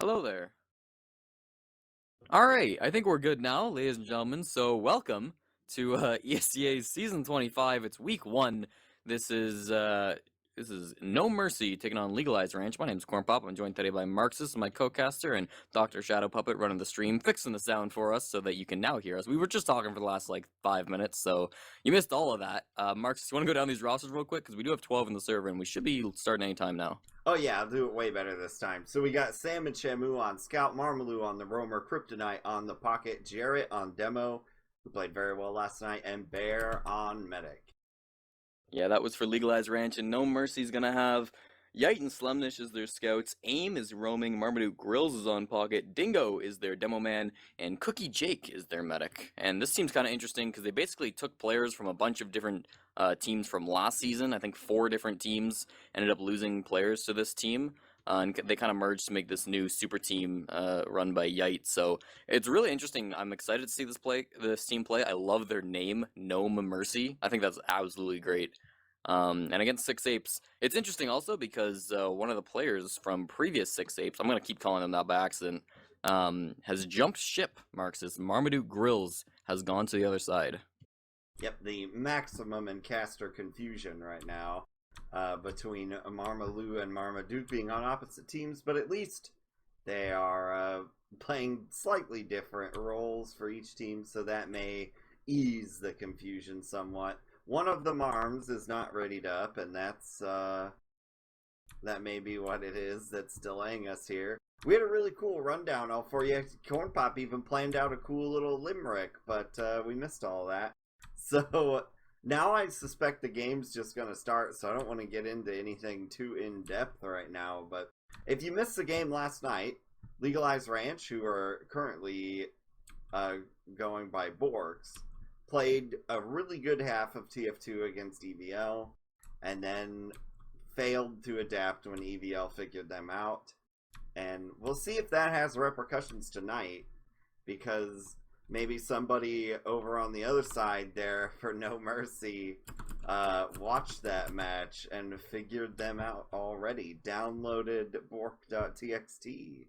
Hello there. All right, I think we're good now, ladies and gentlemen. So welcome to ESEA's season 25. It's week 1. This is Gnomercy taking on Legalize Ranch. My name's Cornpop. I'm joined today by Marxist, my co-caster, and Dr.Shdwpuppet running the stream, fixing the sound for us so that you can now hear us. We were just talking for the last like 5 minutes, so you missed all of that. Marxist, you want to go down these rosters real quick because we do have 12 in the server and we should be starting any time now. Oh yeah, I'll do it way better this time. So we got Sam and Shamu on Scout, Marmaloo on the Roamer, Kryptonite on the Pocket, Jarrett on Demo, who played very well last night, and Bear on Medic. Yeah, that was for Legalize Ranch, and No Mercy's gonna have Yite and Slemnish as their scouts, Aim is roaming, Marmaduke Grills is on pocket, Dingo is their demo man, and Cookie Jake is their medic. And this team's kind of interesting because they basically took players from a bunch of different teams from last season. I think 4 different teams ended up losing players to this team. And they kind of merged to make this new super team run by Yite. So it's really interesting. I'm excited to see this team play. I love their name, Gnome Mercy. I think that's absolutely great. And against Six Apes, it's interesting also because one of the players from previous Six Apes, I'm going to keep calling them that by accident, has jumped ship, Marxist. Marmaduke Grills has gone to the other side. Yep, the maximum in caster confusion right now between Marmaloo and Marmaduke being on opposite teams, but at least they are playing slightly different roles for each team, so that may ease the confusion somewhat. One of the Marms is not readied up, and that may be what it is that's delaying us here. We had a really cool rundown all for you. Cornpop even planned out a cool little limerick, but we missed all that. So now I suspect the game's just going to start, so I don't want to get into anything too in-depth right now. But if you missed the game last night, Legalize Ranch, who are currently going by Borks, played a really good half of TF2 against EVL, and then failed to adapt when EVL figured them out. And we'll see if that has repercussions tonight, because maybe somebody over on the other side there for No Mercy watched that match and figured them out already. Downloaded bork.txt.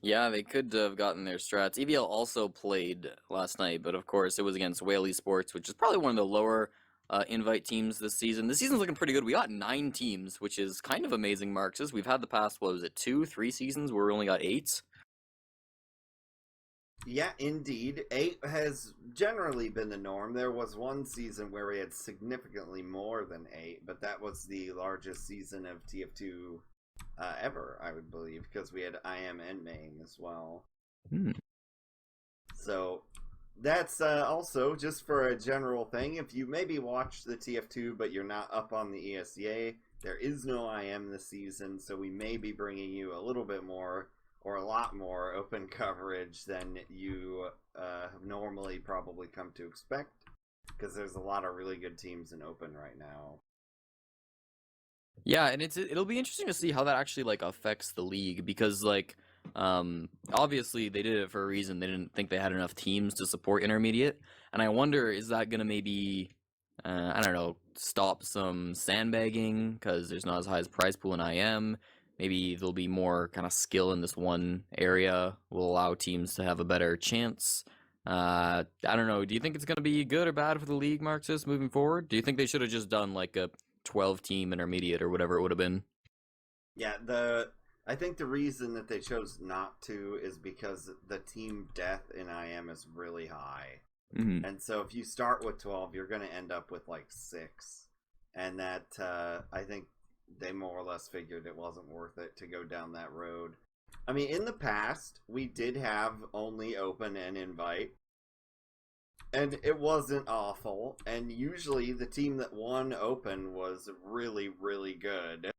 Yeah, they could have gotten their strats. EVL also played last night, but of course it was against Whaley Sports, which is probably one of the lower invite teams this season. This season's looking pretty good. We got 9 teams, which is kind of amazing, Marxist. We've had the past, what was it, 2, 3 seasons where we only got 8? Yeah, indeed. 8 has generally been the norm. There was one season where we had significantly more than 8, but that was the largest season of TF2 ever, I would believe, because we had IM and main as well. So that's also just for a general thing. If you maybe watch the TF2 but you're not up on the ESEA, there is no IM this season, so we may be bringing you a little bit more or a lot more open coverage than you have normally probably come to expect, because there's a lot of really good teams in open right now. Yeah, and it'll be interesting to see how that actually like affects the league because like obviously they did it for a reason. They didn't think they had enough teams to support intermediate, and I wonder is that gonna maybe I don't know, stop some sandbagging because there's not as high as prize pool in IM. Maybe there'll be more kind of skill in this one area will allow teams to have a better chance. I don't know. Do you think it's going to be good or bad for the league, Marxist, moving forward? Do you think they should have just done like a 12-team intermediate or whatever it would have been? Yeah, I think the reason that they chose not to is because the team death in IM is really high. Mm-hmm. And so if you start with 12, you're going to end up with like 6. And that, I think they more or less figured it wasn't worth it to go down that road. I mean, in the past, we did have only open and invite. And it wasn't awful. And usually the team that won open was really, really good.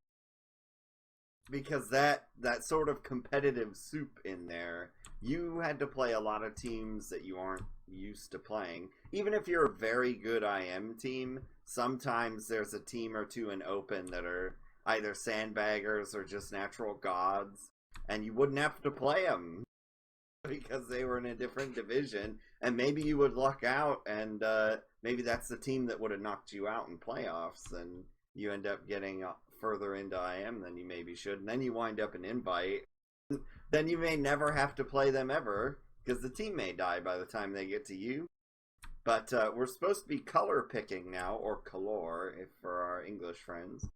Because that sort of competitive soup in there, you had to play a lot of teams that you aren't used to playing. Even if you're a very good IM team, sometimes there's a team or two in open that are either sandbaggers or just natural gods, and you wouldn't have to play them because they were in a different division, and maybe you would luck out, and maybe that's the team that would have knocked you out in playoffs, and you end up getting further into IM than you maybe should, and then you wind up in invite, then you may never have to play them ever, because the team may die by the time they get to you. But we're supposed to be color picking now, or color, if for our English friends.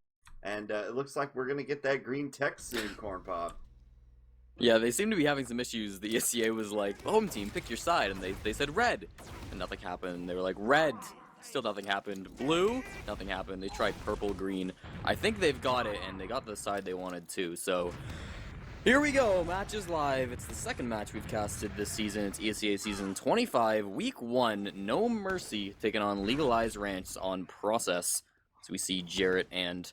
And it looks like we're going to get that green text soon, Cornpop. Yeah, they seem to be having some issues. The ESEA was like, home team, pick your side, and they said red, and nothing happened. They were like, red, still nothing happened. Blue, nothing happened. They tried purple, green. I think they've got it, and they got the side they wanted too, so... Here we go, matches live. It's the second match we've casted this season. It's ESEA Season 25, Week 1, Gnomercy taking on Legalize Ranch on Process. So we see Jarrett and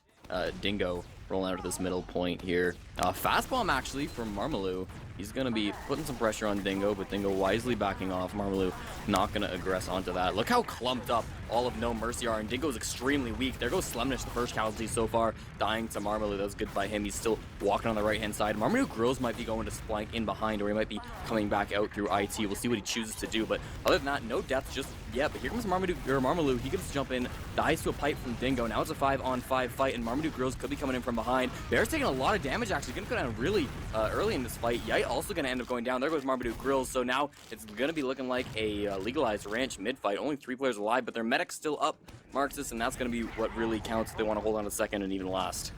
Dingo rolling out of this middle point here. Fast bomb actually from Marmaloo. He's going to be putting some pressure on Dingo, but Dingo wisely backing off. Marmaloo not going to aggress onto that. Look how clumped up all of Gnomercy are, and Dingo's extremely weak. There goes Slemnish, the first casualty so far, dying to Marmaloo. That was good by him. He's still walking on the right-hand side. Marmaloo Grills might be going to Splank in behind, or he might be coming back out through IT. We'll see what he chooses to do, but other than that, no deaths just yet. But here comes Marmaloo. He gets to jump in, dies to a pipe from Dingo. Now it's a 5-on-5 fight, and Marmaloo Grills could be coming in from behind. Bear's taking a lot of damage, actually. Going to go down really early in this fight. Yite also going to end up going down. There goes Marmaduke Grills. So now it's going to be looking like a Legalized Ranch mid-fight. Only 3 players alive, but their medic's still up, Marxist, and that's going to be what really counts if they want to hold on to second and even last.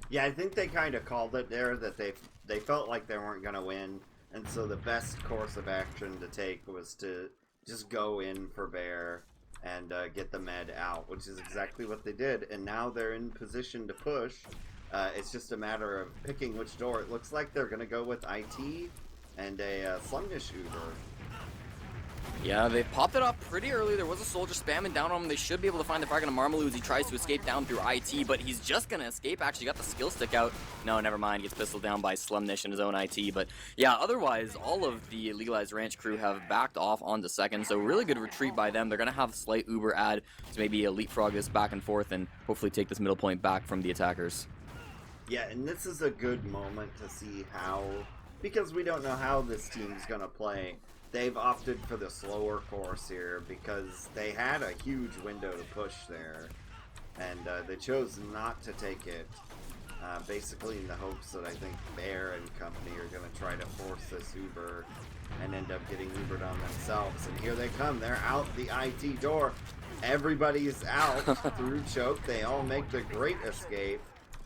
Yeah, I think they kind of called it there, that they felt like they weren't going to win, and so the best course of action to take was to just go in for Bear and get the med out, which is exactly what they did, and now they're in position to push. It's just a matter of picking which door. It looks like they're going to go with IT and a Slumdish Uber. Yeah, they popped it off pretty early. There was a soldier spamming down on him. They should be able to find the frag on Marmaloo as he tries to escape down through IT, but he's just going to escape. Actually got the skill stick out. No, never mind. Gets pistoled down by Slumnish in his own IT. But yeah, otherwise, all of the Legalized Ranch crew have backed off onto second, so really good retreat by them. They're going to have a slight Uber add to maybe leapfrog this back and forth and hopefully take this middle point back from the attackers. Yeah, and this is a good moment to see how, because we don't know how this team's going to play, they've opted for the slower course here because they had a huge window to push there, and they chose not to take it, basically in the hopes that I think Bear and company are going to try to force this Uber and end up getting Ubered on themselves. And here they come. They're out the IT door. Everybody's out through choke. They all make the great escape.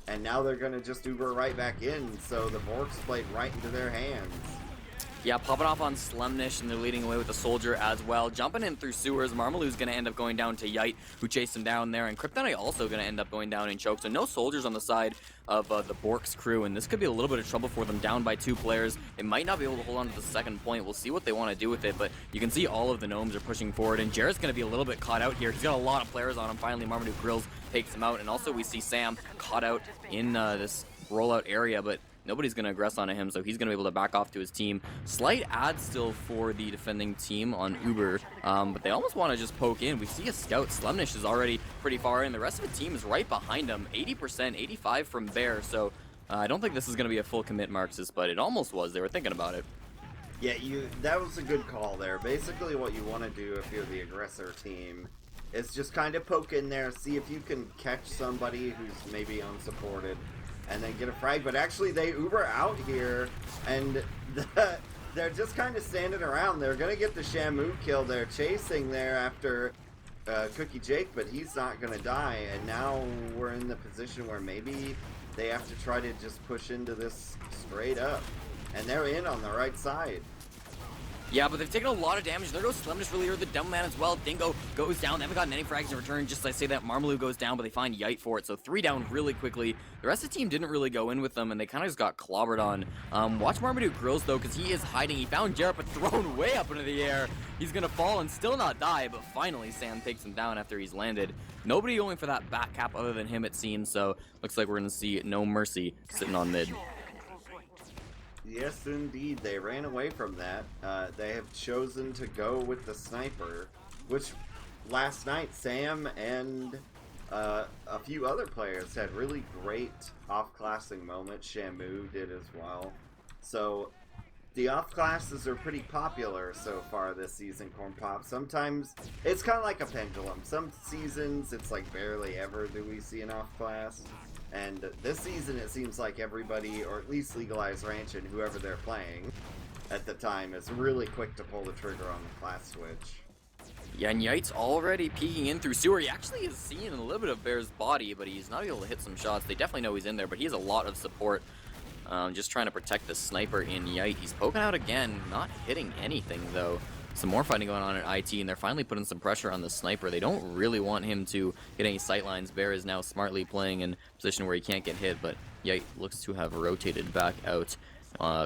And now they're going to just Uber right back in, so the Borks played right into their hands. Yeah, popping off on Slumnish, and they're leading away with the soldier as well. Jumping in through sewers, Marmaloo's going to end up going down to Yite, who chased him down there, and Kryptonite also going to end up going down in choke. So no soldiers on the side of the Borks crew, and this could be a little bit of trouble for them, down by 2 players. They might not be able to hold on to the second point. We'll see what they want to do with it, but you can see all of the gnomes are pushing forward, and Jarrett's going to be a little bit caught out here. He's got a lot of players on him. Finally, Marmaduke Grills takes him out, and also we see Sam caught out in this rollout area, but nobody's going to aggress onto him, so he's going to be able to back off to his team. Slight ad still for the defending team on Uber, but they almost want to just poke in. We see a scout. Slumnish is already pretty far in. The rest of the team is right behind him. 80%, 85 from Bear, so I don't think this is going to be a full commit, Marxist, but it almost was. They were thinking about it. Yeah, that was a good call there. Basically what you want to do if you're the aggressor team is just kind of poke in there, see if you can catch somebody who's maybe unsupported, and then get a frag. But actually they Uber out here, and they're just kind of standing around. They're going to get the Shamu kill. They're chasing there after Cookie Jake, but he's not going to die. And now we're in the position where maybe they have to try to just push into this straight up. And they're in on the right side. Yeah, but they've taken a lot of damage. There goes Slim, just really hurt the Demo Man as well. Dingo goes down. They haven't gotten any frags in return. Just as I say that, Marmaloo goes down, but they find Yite for it. So 3 down really quickly. The rest of the team didn't really go in with them, and they kind of just got clobbered on. Watch Marmaduke Grills, though, because he is hiding. He found Jarrett, but thrown way up into the air. He's going to fall and still not die, but finally Sam takes him down after he's landed. Nobody going for that back cap other than him, it seems, so looks like we're going to see Gnomercy sitting on mid. Yes, indeed. They ran away from that. They have chosen to go with the sniper, which last night Sam and a few other players had really great off-classing moments. Shamu did as well. So the off-classes are pretty popular so far this season, Cornpop. Sometimes it's kind of like a pendulum. Some seasons it's like barely ever do we see an off-class. And this season, it seems like everybody, or at least Legalize Ranch and whoever they're playing at the time, is really quick to pull the trigger on the class switch. Yeah, and Yite's already peeking in through sewer. He actually is seeing a little bit of Bear's body, but he's not able to hit some shots. They definitely know he's in there, but he has a lot of support. Just trying to protect the sniper in Yite. He's poking out again, not hitting anything, though. Some more fighting going on at IT, and they're finally putting some pressure on the sniper. They don't really want him to hit any sightlines. Bear is now smartly playing in a position where he can't get hit, but Yite looks to have rotated back out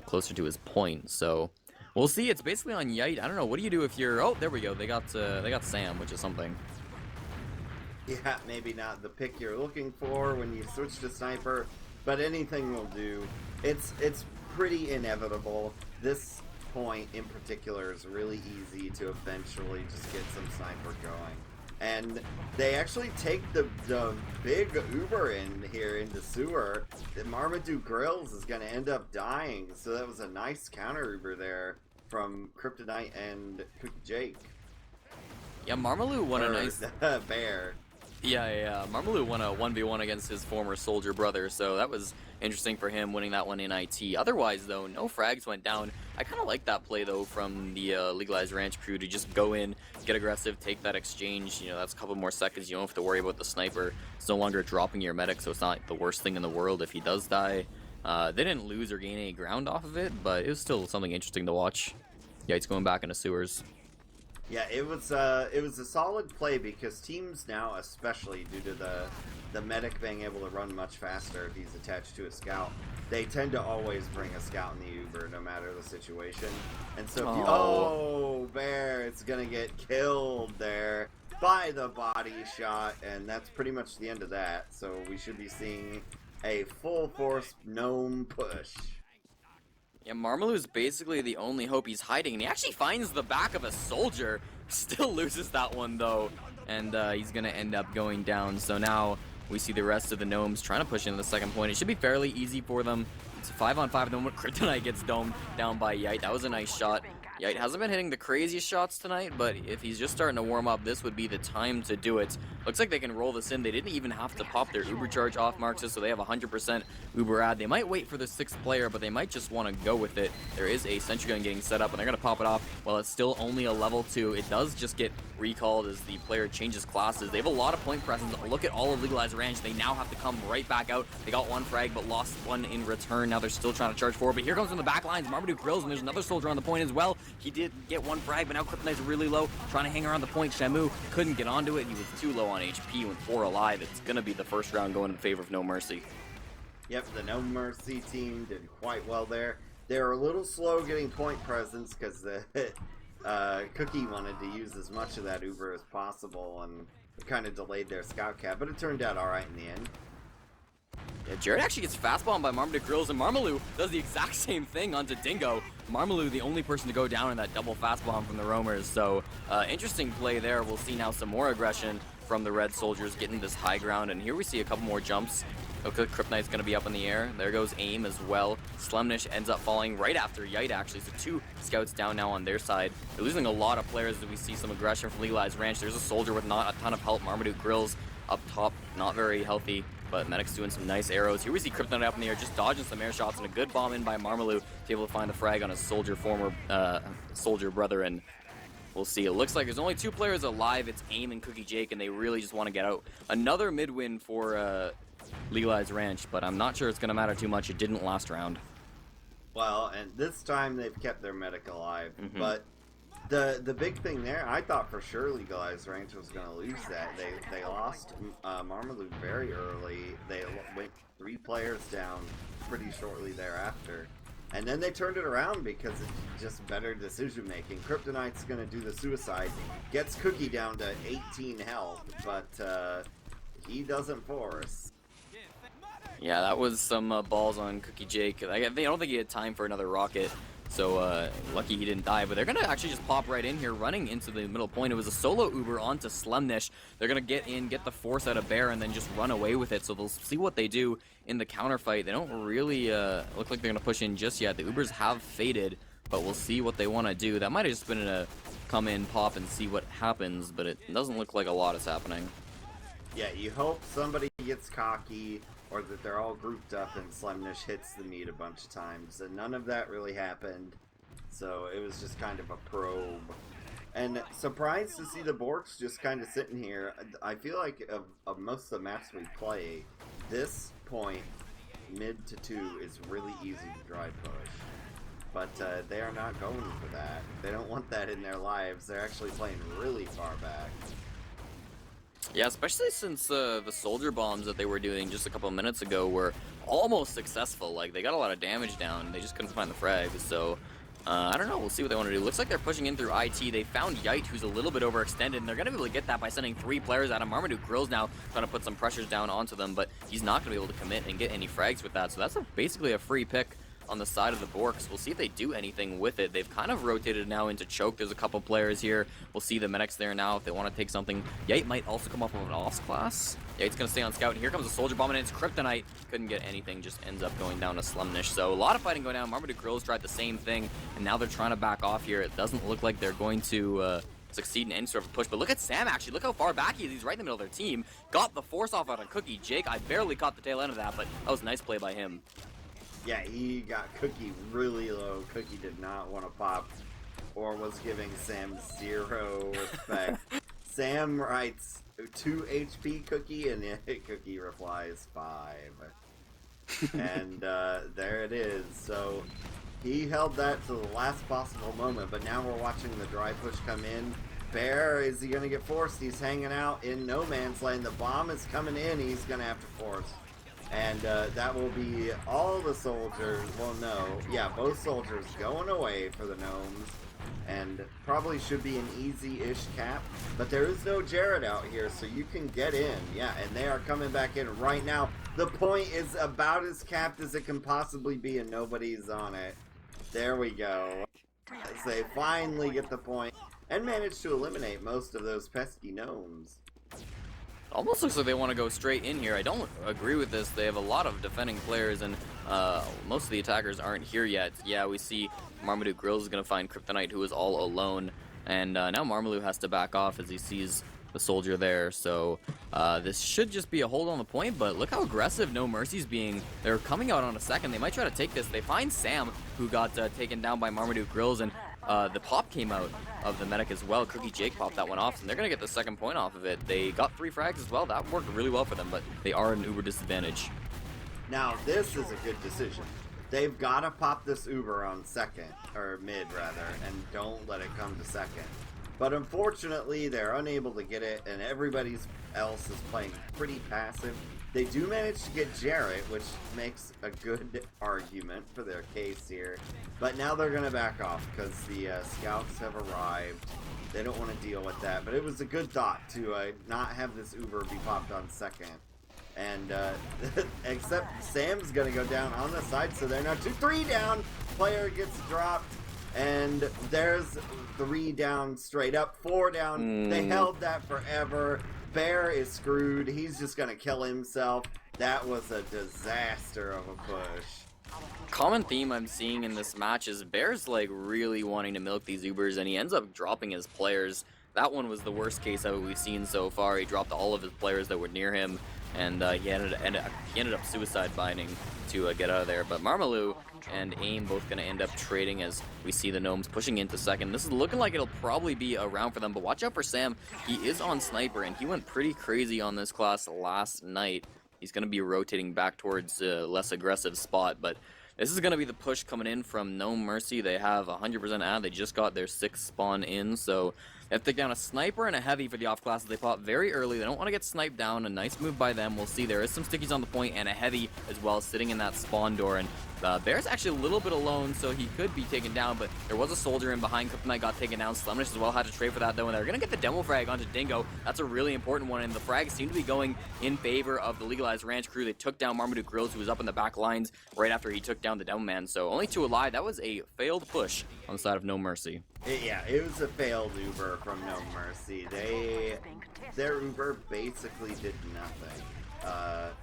closer to his point, so we'll see. It's basically on Yite. I don't know. What do you do if you're... Oh, there we go. They got Sam, which is something. Yeah, maybe not the pick you're looking for when you switch to sniper, but anything will do. It's pretty inevitable. This point in particular is really easy to eventually just get some sniper going. And they actually take the big Uber in here into sewer. The Marmaduke Grills is going to end up dying, so that was a nice counter Uber there from Kryptonite and Cookie Jake. Yeah, Marmaloo won a nice... Bear. Yeah. Marmaloo won a 1v1 against his former soldier brother, so that was interesting for him winning that one in IT. Otherwise, though, no frags went down. I kind of like that play, though, from the Legalize Ranch crew to just go in, get aggressive, take that exchange. You know, that's a couple more seconds. You don't have to worry about the sniper. It's no longer dropping your medic, so it's not the worst thing in the world if he does die. They didn't lose or gain any ground off of it, but it was still something interesting to watch. Yeah, he's going back into sewers. Yeah, it was a solid play because teams now, especially due to the medic being able to run much faster if he's attached to a scout, they tend to always bring a scout in the Uber no matter the situation. And so if you, oh, Bear, it's gonna get killed there by the body shot, and that's pretty much the end of that. So we should be seeing a full force gnome push. Yeah, Marmaloo is basically the only hope. He's hiding, and he actually finds the back of a soldier. Still loses that one, though, and he's going to end up going down. So now we see the rest of the gnomes trying to push into the second point. It should be fairly easy for them. It's a 5-on-5 at the moment. Kryptonite gets domed down by Yite. That was a nice shot. Yite hasn't been hitting the craziest shots tonight, but if he's just starting to warm up, this would be the time to do it. Looks like they can roll this in. They didn't even have to pop their Uber charge off Marxist, so they have 100% Uber ad. They might wait for the 6th player, but they might just want to go with it. There is a sentry gun getting set up, and they're going to pop it off. While it's still only a level 2, it does just get recalled as the player changes classes. They have a lot of point presence. Look at all of Legalize Ranch. They now have to come right back out. They got one frag, but lost one in return. Now they're still trying to charge forward, but here comes from the back lines Marmaduke Grills, and there's another soldier on the point as well. He did get one frag, but now Kryptonite's really low, trying to hang around the point. Shamu couldn't get onto it. He was too low on HP with 4 alive. It's going to be the first round going in favor of Gnomercy. Yep, the Gnomercy team did quite well there. They were a little slow getting point presence because the Cookie wanted to use as much of that Uber as possible, and it kind of delayed their scout cap, but it turned out alright in the end. Yeah, Jared actually gets fastbombed by Marmaduke Grills, and Marmaloo does the exact same thing onto Dingo. Marmaloo, the only person to go down in that double fastbomb from the roamers, so interesting play there. We'll see now some more aggression from the red soldiers getting this high ground, and here we see a couple more jumps. Okay, Kryptonite's going to be up in the air. There goes Aim as well. Slemnish ends up falling right after Yite, actually, so 2 scouts down now on their side. They're losing a lot of players as we see some aggression from Legalize Ranch. There's a soldier with not a ton of help. Marmaduke Grills up top, not very healthy, but Medic's doing some nice arrows. Here we see Kryptonite up in the air, just dodging some air shots, and a good bomb in by Marmaloo to be able to find the frag on his former soldier brother, and we'll see. It looks like there's only 2 players alive. It's Aim and Cookie Jake, and they really just want to get out. Another mid-win for Legalize Ranch, but I'm not sure it's going to matter too much. It didn't last round. Well, and this time they've kept their medic alive, but the big thing there, I thought for sure Legalize Ranch was going to lose that. They lost Marmaloo very early. They went 3 players down pretty shortly thereafter. And then they turned it around because it's just better decision making. Kryptonite's going to do the suicide, gets Cookie down to 18 health, but he doesn't force. Yeah, that was some balls on Cookie Jake. I don't think he had time for another rocket, so lucky he didn't die. But they're going to actually just pop right in here, running into the middle point. It was a solo Uber onto Slemnish. They're going to get in, get the force out of Bear, and then just run away with it. So they'll see what they do in the counterfight. They don't really look like they're going to push in just yet. The Ubers have faded, but we'll see what they want to do. That might have just been a come in, pop, and see what happens, but it doesn't look like a lot is happening. Yeah, you hope somebody gets cocky or that they're all grouped up and Slemnish hits the meat a bunch of times, and none of that really happened. So it was just kind of a probe. And surprised to see the Borks just kind of sitting here. I feel like of most of the maps we play, this point, mid to 2, is really easy to dry push. But they are not going for that. They don't want that in their lives. They're actually playing really far back. Yeah, especially since the soldier bombs that they were doing just a couple of minutes ago were almost successful. Like, they got a lot of damage down. They just couldn't find the frags, so... I don't know, we'll see what they want to do. Looks like they're pushing in through IT. They found Yite, who's a little bit overextended, and they're going to be able to get that by sending 3 players at him. Marmaduke Grills now trying to put some pressures down onto them, but he's not going to be able to commit and get any frags with that. So that's basically a free pick on the side of the Borks. We'll see if they do anything with it. They've kind of rotated now into choke. There's a couple players here. We'll see the medics there now if they want to take something. Yite might also come off of an OS class. Yite's going to stay on scout, and here comes a soldier bomb, and it's Kryptonite. Couldn't get anything, just ends up going down to Slumnish. So a lot of fighting going down. Marmaduke Grills tried the same thing, and now they're trying to back off here. It doesn't look like they're going to succeed in any sort of a push. But look at Sam, actually. Look how far back he is. He's right in the middle of their team. Got the force off on Cookie Jake. I barely caught the tail end of that, but that was a nice play by him. Yeah, he got Cookie really low. Cookie did not want to pop, or was giving Sam 0 respect. Sam writes 2 HP Cookie, and Cookie replies 5. And there it is. So he held that to the last possible moment, but now we're watching the dry push come in. Bear, is he going to get forced? He's hanging out in no man's land. The bomb is coming in. He's going to have to force. And that will be all the soldiers. Well, no. Yeah, both soldiers going away for the gnomes. And probably should be an easy-ish cap. But there is no Jared out here, so you can get in. Yeah, and they are coming back in right now. The point is about as capped as it can possibly be, and nobody's on it. There we go. As they finally get the point and manage to eliminate most of those pesky gnomes. Almost looks like they want to go straight in here. I don't agree with this. They have a lot of defending players, and most of the attackers aren't here yet. Yeah, we see Marmaduke Grills is going to find Kryptonite, who is all alone. And now Marmaloo has to back off as he sees the soldier there. So this should just be a hold on the point, but look how aggressive Gnomercy's being. They're coming out on a second. They might try to take this. They find Sam, who got taken down by Marmaduke Grills, and the pop came out of the medic as well. Cookie Jake popped that one off, and they're going to get the second point off of it. They got 3 frags as well. That worked really well for them, but they are at an uber disadvantage. Now, this is a good decision. They've got to pop this Uber on second, or mid rather, and don't let it come to second. But unfortunately, they're unable to get it, and everybody else is playing pretty passive. They do manage to get Jarrett, which makes a good argument for their case here. But now they're going to back off because the scouts have arrived. They don't want to deal with that. But it was a good thought to not have this Uber be popped on second. And except Sam's going to go down on the side, so they're now 2-3 down. Player gets dropped. And there's 3 down straight up, 4 down. They held that forever. Bear is screwed. He's just going to kill himself. That was a disaster of a push. Common theme I'm seeing in this match is Bear's like really wanting to milk these Ubers, and he ends up dropping his players. That one was the worst case of it we've seen so far. He dropped all of his players that were near him, and he ended up suicide binding to get out of there. But Marmaloo and AIM both going to end up trading as we see the gnomes pushing into second. This is looking like it'll probably be a round for them, but watch out for Sam. He is on sniper, and he went pretty crazy on this class last night. He's going to be rotating back towards a less aggressive spot, but this is going to be the push coming in from Gnomercy. They have 100% ad. They just got their 6th spawn in, so they have to take down a sniper and a heavy for the off classes. They pop very early. They don't want to get sniped down. A nice move by them. We'll see. There is some stickies on the point and a heavy as well sitting in that spawn door, and Bear's actually a little bit alone, so he could be taken down, but there was a soldier in behind. Kryptonite got taken down. Slemnish as well had to trade for that, though, and they're going to get the demo frag onto Dingo. That's a really important one, and the frags seem to be going in favor of the Legalize Ranch crew. They took down Marmaduke Grills, who was up in the back lines right after he took down the demo man, so only 2 alive. That was a failed push on the side of Gnomercy. Yeah, it was a failed Uber from Gnomercy. Their Uber basically did nothing.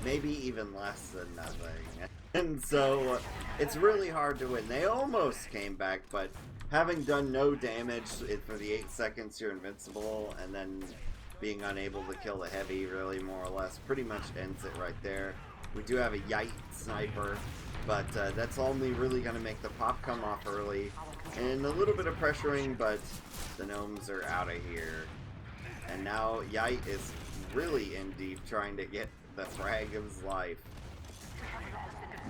Maybe even less than nothing. And so it's really hard to win. They almost came back, but having done no damage for the 8 seconds, you're invincible, and then being unable to kill the heavy really more or less pretty much ends it right there. We do have a Yite sniper, but that's only really going to make the pop come off early. And a little bit of pressuring, but the gnomes are out of here. And now Yite is really in deep, trying to get the frag of his life.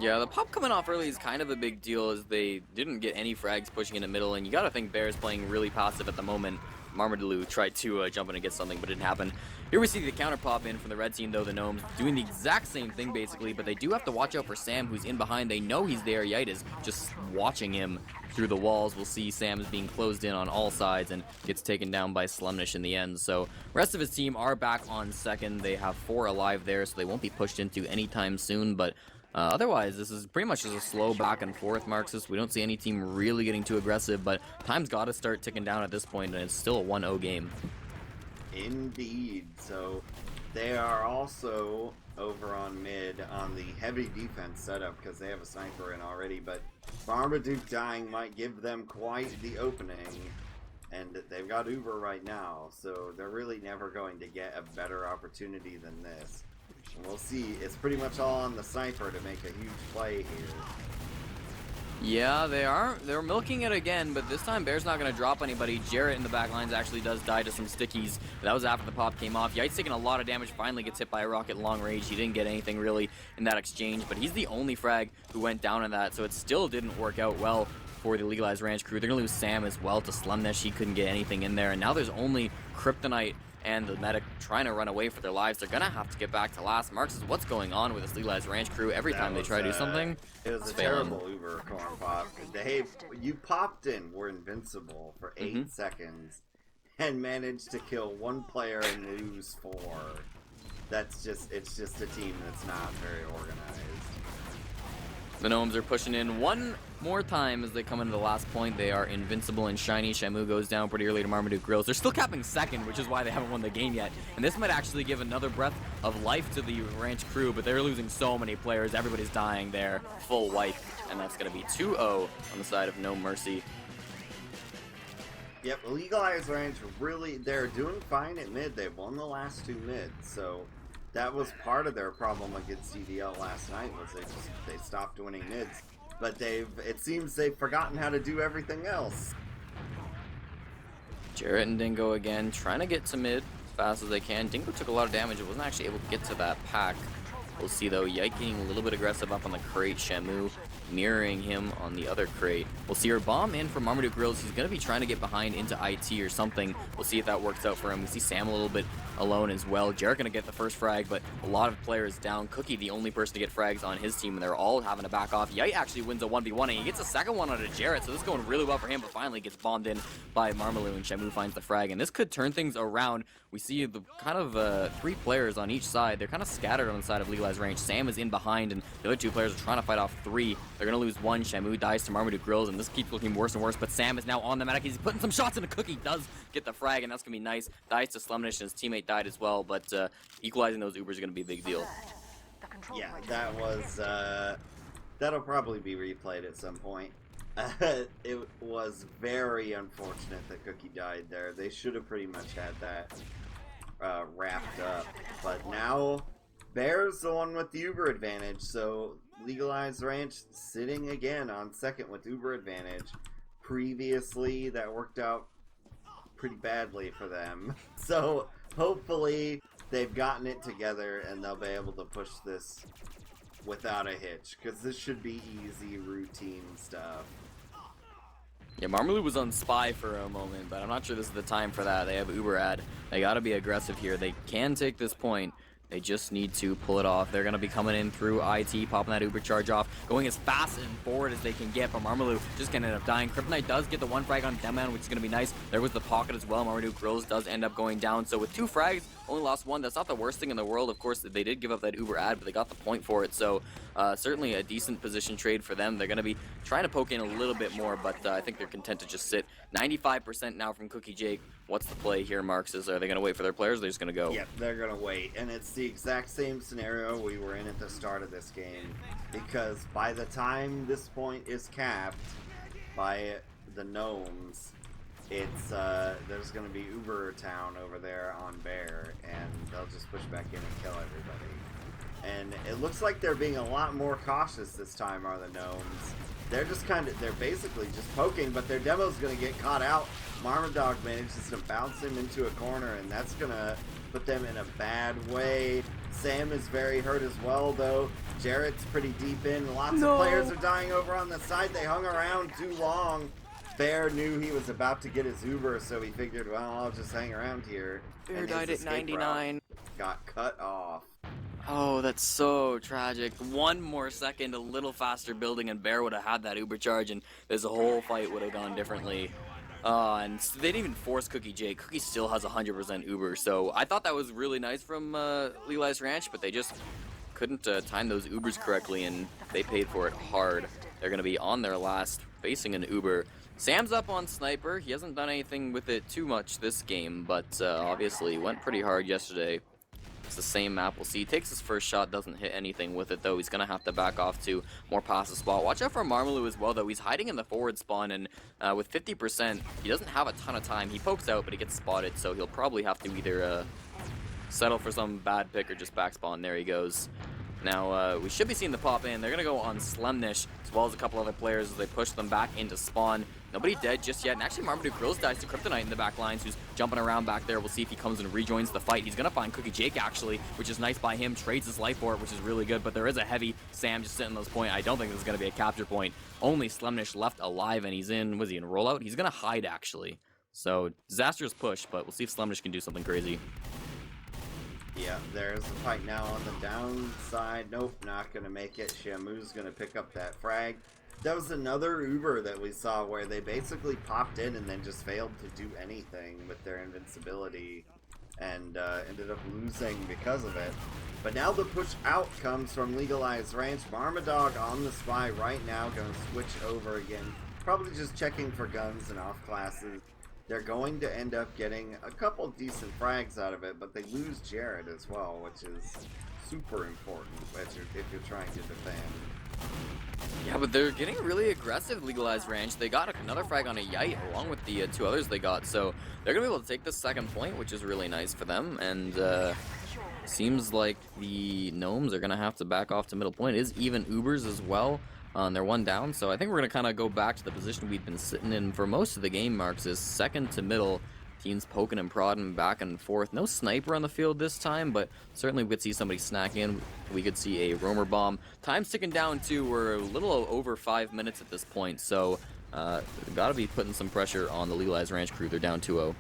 Yeah, the pop coming off early is kind of a big deal, as they didn't get any frags pushing in the middle, and you gotta think Bear's playing really passive at the moment. Marmaduke tried to jump in and get something, but it didn't happen. Here we see the counter pop in from the red team, though, the Gnomes, doing the exact same thing, basically, but they do have to watch out for Sam, who's in behind. They know he's there. Yite is just watching him through the walls. We'll see Sam is being closed in on all sides and gets taken down by Slumnish in the end. So, rest of his team are back on second. They have 4 alive there, so they won't be pushed into anytime soon, but otherwise, this is pretty much just a slow back and forth Marxist. We don't see any team really getting too aggressive, but time's got to start ticking down at this point, and it's still a 1-0 game. Indeed. So they are also over on mid on the heavy defense setup because they have a sniper in already, but Marmaduke dying might give them quite the opening, and they've got Uber right now, so they're really never going to get a better opportunity than this. And we'll see. It's pretty much all on the sniper to make a huge play here. Yeah, they're milking it again, but this time Bear's not going to drop anybody. Jarrett in the back lines actually does die to some stickies. That was after the pop came off. Yite's taking a lot of damage, finally gets hit by a rocket long range. He didn't get anything really in that exchange, but he's the only frag who went down in that, so it still didn't work out well for the Legalize Ranch crew. They're going to lose Sam as well to Slumnish. He couldn't get anything in there, and now there's only Kryptonite and the medic trying to run away for their lives. They're gonna have to get back to last. Marxist, what's going on with this Legalized Ranch crew? Every time they try to do something, it was a terrible Uber Cornpop. You popped in, were invincible for 8 seconds, and managed to kill 1 player and lose 4. It's just a team that's not very organized. The Gnomes are pushing in one more time as they come into the last point. They are invincible and shiny. Shamu goes down pretty early to Marmaduke Grills. They're still capping second, which is why they haven't won the game yet. And this might actually give another breath of life to the Ranch crew, but they're losing so many players. Everybody's dying there. Full wipe. And that's going to be 2-0 on the side of Gnomercy. Yep, Legalize Ranch really, they're doing fine at mid. They've won the last 2 mids, so that was part of their problem against CDL last night, was they stopped winning mids. But it seems they've forgotten how to do everything else. Jarrett and Dingo again, trying to get to mid as fast as they can. Dingo took a lot of damage. It wasn't actually able to get to that pack. We'll see, though, Yike getting a little bit aggressive up on the crate. Shamu mirroring him on the other crate. We'll see her bomb in from Marmaduke Grills. He's going to be trying to get behind into IT or something. We'll see if that works out for him. We see Sam a little bit alone as well. Jarrett going to get the first frag, but a lot of players down. Cookie, the only person to get frags on his team, and they're all having to back off. Yite actually wins a 1v1, and he gets a second one out of Jarrett, so this is going really well for him, but finally gets bombed in by Marmaloo, and Shamu finds the frag, and this could turn things around. We see the kind of 3 players on each side. They're kind of scattered on the side of Legalized Range. Sam is in behind, and the other 2 players are trying to fight off 3. They're going to lose 1. Shamu dies to Marmaduke Grills, and this keeps looking worse and worse, but Sam is now on the medic. He's putting some shots into Cookie. Does get the frag, and that's going to be nice. Dies to Slumnish, and his teammate died as well, but equalizing those Ubers is going to be a big deal. Yeah, that was, that'll probably be replayed at some point. It was very unfortunate that Cookie died there. They should have pretty much had that wrapped up. But now, Bear's the one with the Uber advantage, so Legalize Ranch sitting again on second with Uber advantage. Previously, that worked out pretty badly for them. So, hopefully, they've gotten it together and they'll be able to push this without a hitch, because this should be easy, routine stuff. Yeah, Marmaloo was on Spy for a moment, but I'm not sure this is the time for that. They have Uber ad. They gotta be aggressive here. They can take this point. They just need to pull it off. They're going to be coming in through IT, popping that Uber charge off, going as fast and forward as they can get, but Marmaloo just going to end up dying. Kryptonite does get the 1 frag on Deadman, which is going to be nice. There was the pocket as well. Marmaduke Grills does end up going down. So with 2 frags, only lost 1. That's not the worst thing in the world. Of course, they did give up that Uber ad, but they got the point for it. So certainly a decent position trade for them. They're going to be trying to poke in a little bit more, but I think they're content to just sit. 95% now from Cookie Jake. What's the play here, Marxist? Are they going to wait for their players, or are they just going to go? Yep, they're going to wait. And it's the exact same scenario we were in at the start of this game. Because by the time this point is capped by the Gnomes, it's there's going to be Uber Town over there on Bear, and they'll just push back in and kill everybody. and it looks like they're being a lot more cautious this time, are the Gnomes. They're basically just poking, but their demo's gonna get caught out. Marmadog manages to bounce him into a corner, and that's gonna put them in a bad way. Sam is very hurt as well, though. Jarrett's pretty deep in. Lots of players are dying over on the side. They hung around too long. Bear knew he was about to get his Uber, so he figured, well, I'll just hang around here. Bear died at 99. Got cut off. Oh, that's so tragic. One more second, a little faster building, and Bear would have had that Uber charge, and this whole fight would have gone differently. And they didn't even force Cookie Jake. Cookie still has 100% Uber, so I thought that was really nice from Legalize Ranch, but they just couldn't time those Ubers correctly, and they paid for it hard. They're going to be on their last, facing an Uber. Sam's up on Sniper. He hasn't done anything with it too much this game, but obviously went pretty hard yesterday. It's the same map. We'll see. He takes his first shot, doesn't hit anything with it, though. He's going to have to back off to more passive spot. Watch out for Marmaloo as well, though. He's hiding in the forward spawn, and with 50%, he doesn't have a ton of time. He pokes out, but he gets spotted, so he'll probably have to either settle for some bad pick or just back spawn. There he goes. Now, we should be seeing the pop in. They're going to go on Slemnish, as well as a couple other players as they push them back into spawn. Nobody dead just yet, and actually Marmaduke Grills dies to Kryptonite in the back lines, who's jumping around back there. We'll see if he comes and rejoins the fight. He's going to find Cookie Jake, actually, which is nice by him. Trades his life for it, which is really good, but there is a heavy Sam just sitting on those point. I don't think this is going to be a capture point. Only Slemnish left alive, and he's in, was he in rollout? He's going to hide, actually. So, disastrous push, but we'll see if Slemnish can do something crazy. Yeah, there's a fight now on the downside. Nope, not going to make it. Shamu's going to pick up that frag. That was another Uber that we saw where they basically popped in and then just failed to do anything with their invincibility and ended up losing because of it. But now the push out comes from Legalize Ranch. Marmadog on the spy right now, going to switch over again. Probably just checking for guns and off classes. They're going to end up getting a couple decent frags out of it, but they lose Jared as well, which is super important if you're trying to defend. Yeah, but they're getting really aggressive, Legalized Ranch. They got another frag on a Yite along with the two others they got, so they're going to be able to take the second point, which is really nice for them, and seems like the Gnomes are going to have to back off to middle point. It is even Ubers as well. They're one down, so I think we're going to kind of go back to the position we've been sitting in for most of the game, Marxist. Second to middle, teams poking and prodding back and forth. No sniper on the field this time, but certainly we could see somebody snack in. We could see a roamer bomb. Time's ticking down too. We're a little over 5 minutes at this point, so got to be putting some pressure on the Legalized Ranch crew. They're down 2-0.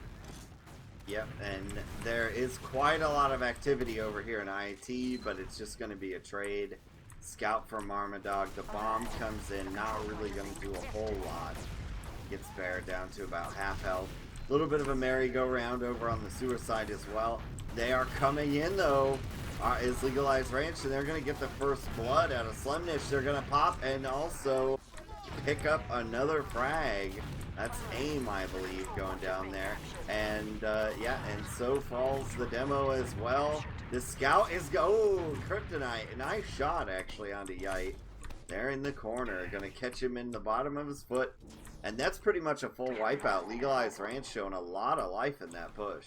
Yep, and there is quite a lot of activity over here in IAT, but it's just going to be a trade. Scout from Marmadog. The bomb comes in, not really going to do a whole lot. Gets Bear down to about half health. A little bit of a merry-go-round over on the sewer side as well. They are coming in, though, is Legalized Ranch, and they're going to get the first blood out of Slemnish. They're going to pop and also pick up another frag. That's AIM, I believe, going down there. And, yeah, and so falls the demo as well. The scout is Kryptonite. A nice shot, actually, onto Yite. They're in the corner. Going to catch him in the bottom of his foot. And that's pretty much a full wipeout. Legalized Ranch showing a lot of life in that push.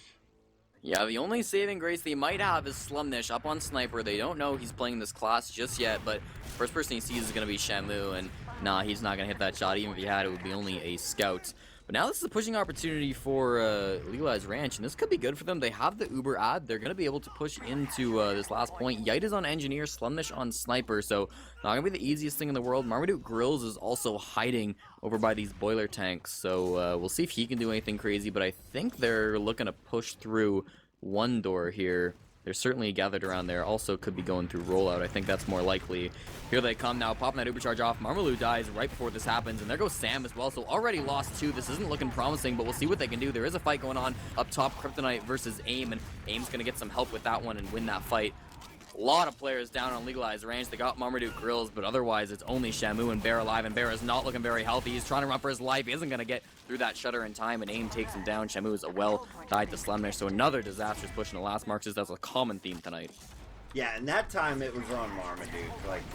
Yeah, the only saving grace they might have is Slumnish up on Sniper. They don't know he's playing this class just yet, but first person he sees is going to be Shamu, and nah, he's not going to hit that shot. Even if he had, it would be only a scout. But now this is a pushing opportunity for Legalized Ranch, and this could be good for them. They have the Uber ad. They're going to be able to push into this last point. Yite is on Engineer, Slumnish on Sniper, so not going to be the easiest thing in the world. Marmaduke Grills is also hiding over by these boiler tanks, so we'll see if he can do anything crazy, but I think they're looking to push through one door here. They're certainly gathered around there. Also could be going through rollout. I think that's more likely. Here they come now, popping that Uber charge off. Marmaloo dies right before this happens, and there goes Sam as well. So already lost 2. This isn't looking promising, but we'll see what they can do. There is a fight going on up top, Kryptonite versus AIM, and AIM's going to get some help with that one and win that fight. A lot of players down on Legalized Ranch. They got Marmaduke Grills, but otherwise it's only Shamu and Bear alive, and Bear is not looking very healthy. He's trying to run for his life. He isn't going to get through that shutter in time, and AIM takes him down. Shamu is a well-died to Slumnish, so another disastrous push in the last Marxist. That's a common theme tonight. Yeah, and that time it was on Marmaduke. Like,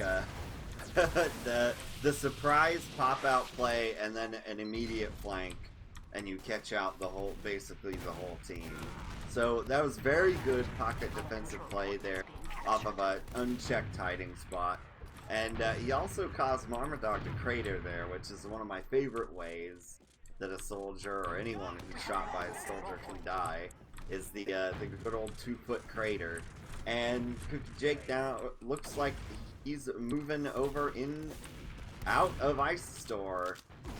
the surprise pop-out play and then an immediate flank, and you catch out basically the whole team. So that was very good pocket defensive play there. off of an unchecked hiding spot. And he also caused Marmadog to crater there, which is one of my favorite ways that a soldier or anyone who's shot by a soldier can die, is the good old 2-foot crater. And Cookie Jake now looks like he's moving over out of Ice Store.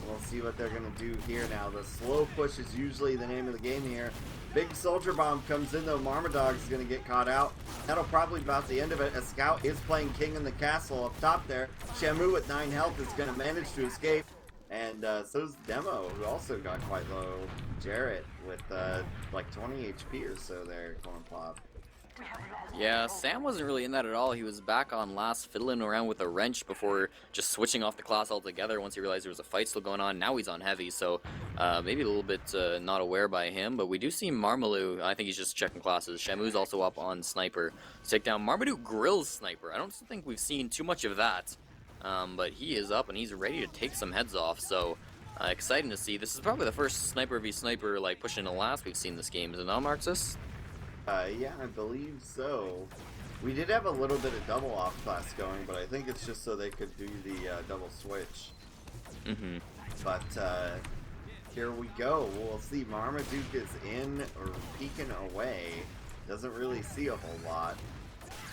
We'll see what they're going to do here now. The slow push is usually the name of the game here. Big Soldier Bomb comes in though. Marmadog's going to get caught out. That'll probably be about the end of it. A scout is playing King in the castle up top there. Shamu with 9 health is going to manage to escape. And so's Demo, who also got quite low. Jarrett with like 20 HP or so there, Cornpop. Yeah, Sam wasn't really in that at all. He was back on last fiddling around with a wrench before just switching off the class altogether once he realized there was a fight still going on. Now he's on heavy, so maybe a little bit not aware by him. But we do see Marmaloo. I think he's just checking classes. Shamu's also up on Sniper to take down Marmaduke Grill's Sniper. I don't think we've seen too much of that, but he is up and he's ready to take some heads off. So exciting to see. This is probably the first Sniper v Sniper like pushing the last we've seen this game. Is it not, Marxist? Yeah, I believe so. We did have a little bit of double off class going, but I think it's just so they could do the double switch. Mm-hmm. But here we go. We'll see. Marmaduke is in or peeking away. Doesn't really see a whole lot.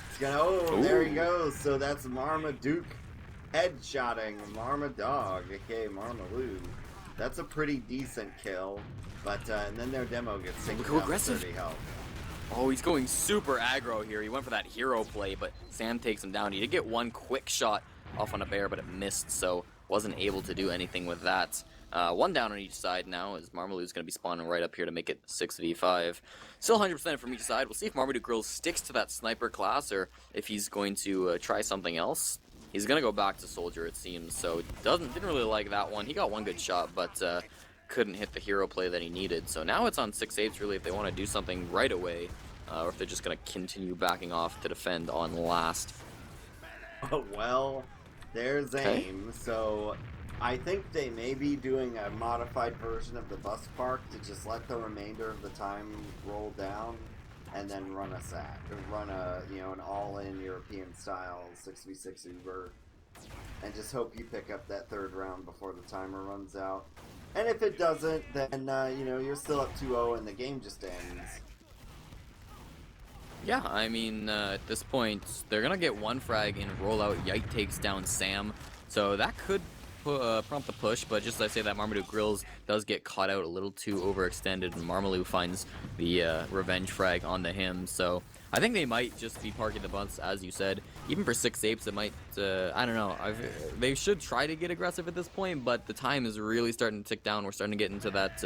It's gonna. Oh, there he goes. So that's Marmaduke headshotting Marmadog, aka Marmaloo. That's a pretty decent kill. But and then their Demo gets taken down to 30 health. Oh, he's going super aggro here. He went for that hero play, but Sam takes him down. He did get one quick shot off on a bear, but it missed, so wasn't able to do anything with that. One down on each side now, as Marmaloo's going to be spawning right up here to make it 6v5. Still 100% from each side. We'll see if Marmaduke Grills sticks to that Sniper class, or if he's going to try something else. He's going to go back to Soldier, it seems, so didn't really like that one. He got one good shot, but couldn't hit the hero play that he needed. So now it's on 6-8s really if they want to do something right away, or if they're just going to continue backing off to defend on last. Oh, well, there's aim. So I think they may be doing a modified version of the bus park to just let the remainder of the time roll down and then run a sack, or run a, you know, an all-in European style 6v6 Uber, and just hope you pick up that third round before the timer runs out. And if it doesn't, then, you know, you're still up 2-0 and the game just ends. Yeah, I mean, at this point, they're going to get one frag and roll out. Yite takes down Sam. So that could prompt the push, but just as I say that, Marmaduke Grills does get caught out a little too overextended, and Marmaloo finds the revenge frag onto him. So I think they might just be parking the bunts, as you said. Even for 6-8s, it might, I don't know. They should try to get aggressive at this point, but the time is really starting to tick down. We're starting to get into that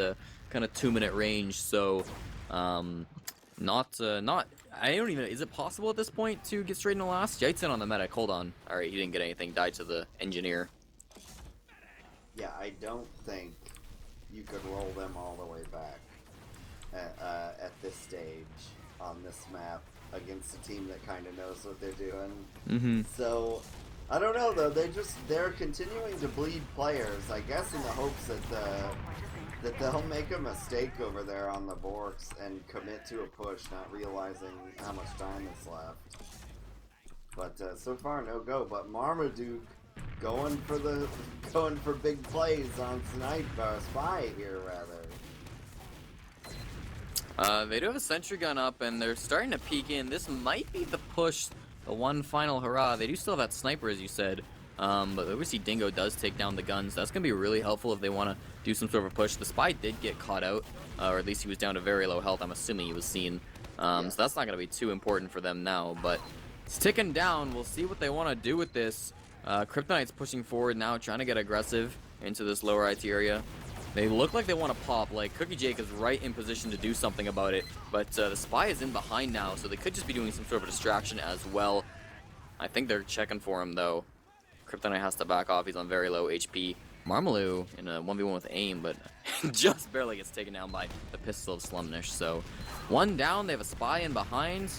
kind of 2-minute range. So, I don't even, is it possible at this point to get straight in the last? Yite's in on the medic, hold on. Alright, he didn't get anything, died to the engineer. Yeah, I don't think you could roll them all the way back at this stage on this map against a team that kind of knows what they're doing. Mm-hmm. So, I don't know though, they're continuing to bleed players, I guess in the hopes that they'll make a mistake over there on the Borks and commit to a push, not realizing how much time is left. But so far no go, but Marmaduke going for big plays on Spy here rather. They do have a sentry gun up and they're starting to peek in. This might be the push, the one final hurrah. They do still have that sniper, as you said, but obviously Dingo does take down the guns. That's gonna be really helpful if they want to do some sort of a push. The Spy did get caught out, or at least he was down to very low health. I'm assuming he was seen, so that's not gonna be too important for them now, but it's ticking down. We'll see what they want to do with this. Kryptonite's pushing forward now, trying to get aggressive into this lower IT area. They look like they want to pop. Like, Cookie Jake is right in position to do something about it, but the Spy is in behind now, so they could just be doing some sort of a distraction as well. I think they're checking for him, though. Kryptonite has to back off. He's on very low HP. Marmaloo in a 1v1 with aim, but just barely gets taken down by the pistol of Slumnish. So, one down. They have a Spy in behind.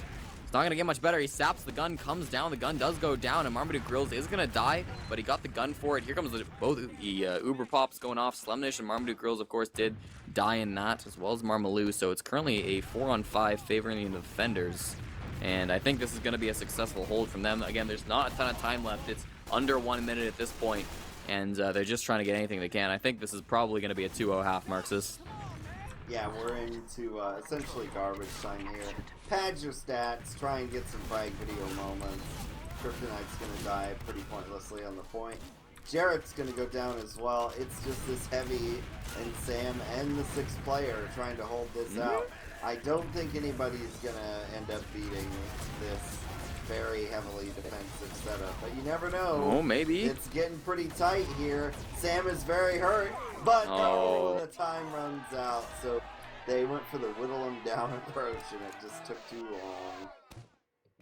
Not gonna get much better. He saps the gun, comes down. The gun does go down, and Marmaduke Grills is gonna die, but he got the gun for it. Here comes both the Uber pops going off. Slumnish and Marmaduke Grills, of course, did die in that, as well as Marmaloo. So it's currently a 4-on-5 favoring the defenders. And I think this is going to be a successful hold from them. Again, there's not a ton of time left. It's under 1 minute at this point, and they're just trying to get anything they can. I think this is probably going to be a 2-0 half, Marxist. Yeah, we're into essentially garbage time here. Pad your stats, try and get some frag video moments. Kryptonite's going to die pretty pointlessly on the point. Jarrett's going to go down as well. It's just this heavy, and Sam and the sixth player trying to hold this out. I don't think anybody's going to end up beating this very heavily defensive setup, but you never know. Oh, maybe. It's getting pretty tight here. Sam is very hurt, but no, the time runs out. So they went for the whittle him down approach, and it just took too long.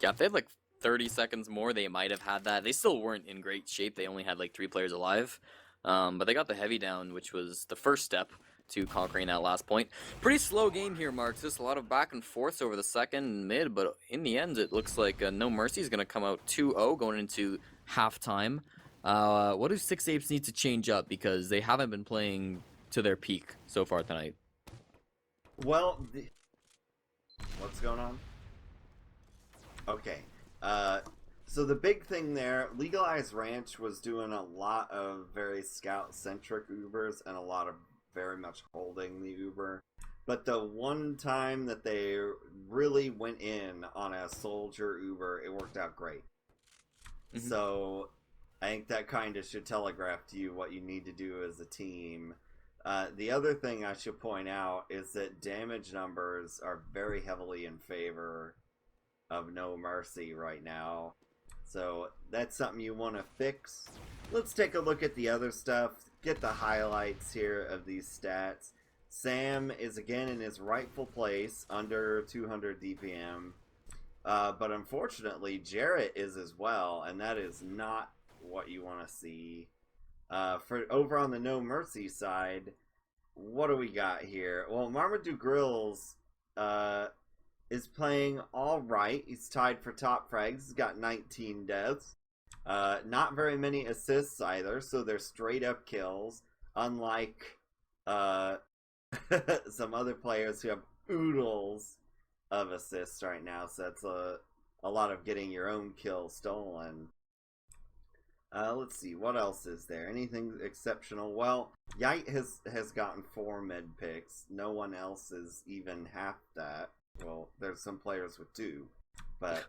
Yeah, if they had like 30 seconds more, they might have had that. They still weren't in great shape. They only had like 3 players alive. But they got the heavy down, which was the first step to conquering that last point. Pretty slow game here, Marxist. A lot of back and forths over the second and mid, but in the end, it looks like Gnomercy is going to come out 2-0 going into halftime. What do Six Apes need to change up? Because they haven't been playing to their peak so far tonight. Well, what's going on? Okay. So the big thing there, Legalize Ranch was doing a lot of very scout-centric Ubers and a lot of very much holding the Uber. But the one time that they really went in on a soldier Uber, it worked out great. Mm-hmm. So I think that kind of should telegraph to you what you need to do as a team. The other thing I should point out is that damage numbers are very heavily in favor of Gnomercy right now. So that's something you want to fix. Let's take a look at the other stuff. Get the highlights here of these stats. Sam is again in his rightful place, under 200 DPM. But unfortunately, Jarrett is as well, and that is not what you want to see. For over on the Gnomercy side, what do we got here? Well, Marmaduke Grills is playing all right. He's tied for top frags. He's got 19 deaths. Not very many assists either, so they're straight up kills. Unlike some other players who have oodles of assists right now, so that's a lot of getting your own kill stolen. Let's see, what else is there? Anything exceptional? Well, Yite has gotten 4 mid picks. No one else is even half that. Well, there's some players with 2, but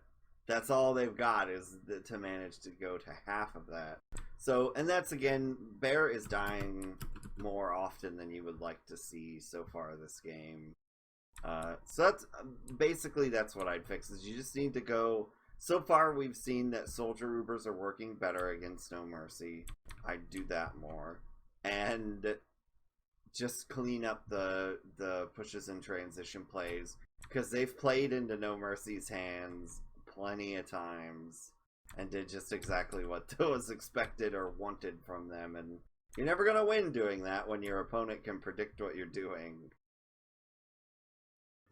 that's all they've got is to manage to go to half of that. So, and that's again, Bear is dying more often than you would like to see so far this game. So that's basically that's what I'd fix. Is you just need to go. So far, we've seen that Soldier Ubers are working better against Gnomercy. I'd do that more, and just clean up the pushes and transition plays, because they've played into Gnomercy's hands plenty of times and did just exactly what was expected or wanted from them, and you're never going to win doing that when your opponent can predict what you're doing.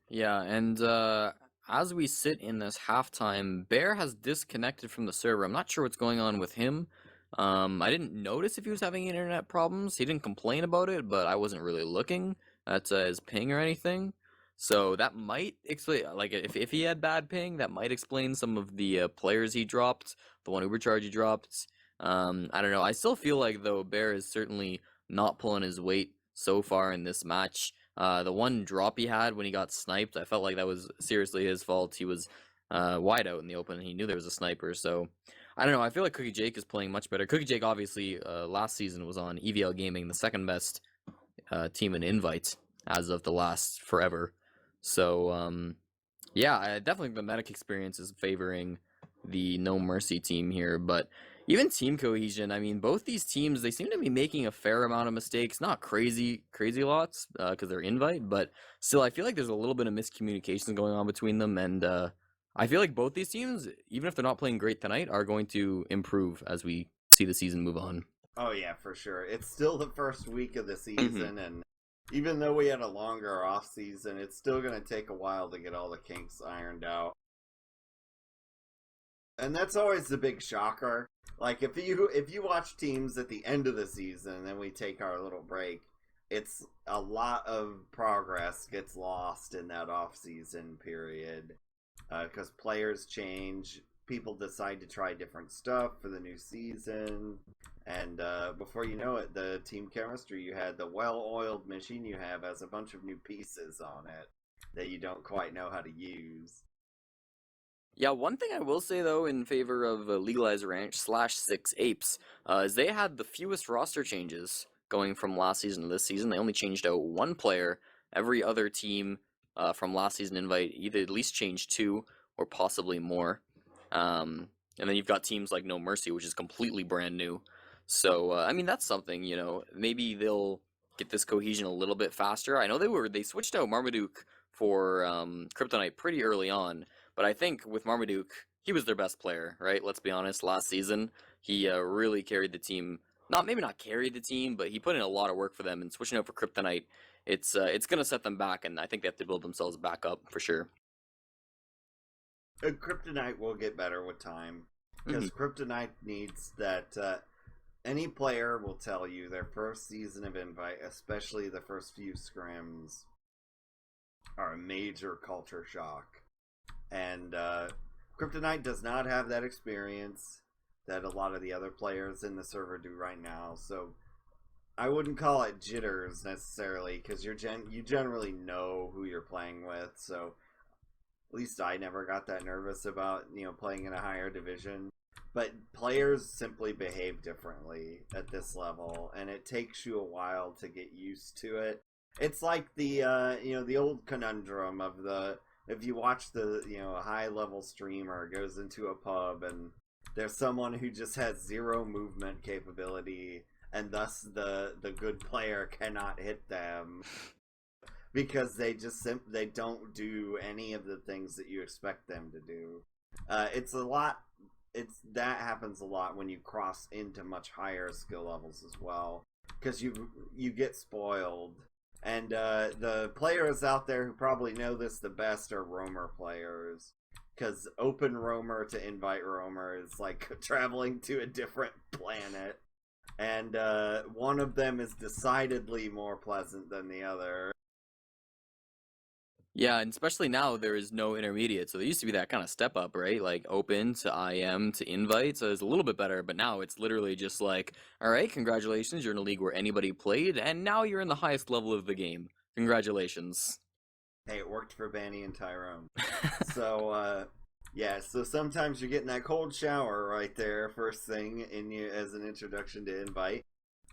Yeah, and as we sit in this halftime, Bear has disconnected from the server. I'm not sure what's going on with him. I didn't notice if he was having internet problems. He didn't complain about it, but I wasn't really looking at his ping or anything. So that might explain, like, if he had bad ping, that might explain some of the players he dropped, the one Ubercharge he dropped. I don't know. I still feel like, though, Bear is certainly not pulling his weight so far in this match. The one drop he had when he got sniped, I felt like that was seriously his fault. He was wide out in the open, and he knew there was a sniper. So, I don't know. I feel like Cookie Jake is playing much better. Cookie Jake, obviously, last season was on EVL Gaming, the second best team in Invite as of the last forever. So, yeah, I definitely think the medic experience is favoring the Gnomercy team here, but even team cohesion, I mean, both these teams, they seem to be making a fair amount of mistakes, not crazy lots, because they're Invite, but still, I feel like there's a little bit of miscommunication going on between them, and I feel like both these teams, even if they're not playing great tonight, are going to improve as we see the season move on. Oh yeah, for sure. It's still the first week of the season, and even though we had a longer off season, it's still going to take a while to get all the kinks ironed out. And that's always the big shocker. Like, if you watch teams at the end of the season and then we take our little break, it's a lot of progress gets lost in that off season period. because players change, people decide to try different stuff for the new season, and before you know it, the team chemistry you had, the well-oiled machine you have, has a bunch of new pieces on it that you don't quite know how to use. Yeah, one thing I will say though in favor of Legalize Ranch slash Six Apes is they had the fewest roster changes going from last season to this season. They only changed out one player. Every other team from last season invite either at least changed two or possibly more. And then you've got teams like Gnomercy, which is completely brand new. So I mean that's something, you know. Maybe they'll get this cohesion a little bit faster. I know they switched out Marmaduke for Kryptonite pretty early on. But I think with Marmaduke, he was their best player, right? Let's be honest. Last season, he really carried the team. Maybe not carried the team, but he put in a lot of work for them. And switching out for Kryptonite, it's gonna set them back, and I think they have to build themselves back up for sure. Kryptonite will get better with time, because Kryptonite needs that. Any player will tell you their first season of Invite, especially the first few scrims, are a major culture shock. And Kryptonite does not have that experience that a lot of the other players in the server do right now. So I wouldn't call it jitters necessarily, because you generally know who you're playing with. So at least I never got that nervous about playing in a higher division. But players simply behave differently at this level, and it takes you a while to get used to it. It's like the the old conundrum of if you watch the high level streamer goes into a pub and there's someone who just has zero movement capability, and thus the good player cannot hit them because they don't do any of the things that you expect them to do. That happens a lot when you cross into much higher skill levels as well, because you get spoiled. And the players out there who probably know this the best are roamer players, because open roamer to invite roamer is like traveling to a different planet, and one of them is decidedly more pleasant than the other. Yeah, and especially now there is no intermediate. So there used to be that kind of step up, right? Like open to IM to invite. So it's a little bit better, but now it's literally just like, all right, congratulations, you're in a league where anybody played, and now you're in the highest level of the game. Congratulations. Hey, it worked for Banny and Tyrone. So, yeah, so sometimes you're getting that cold shower right there first thing as an introduction to invite.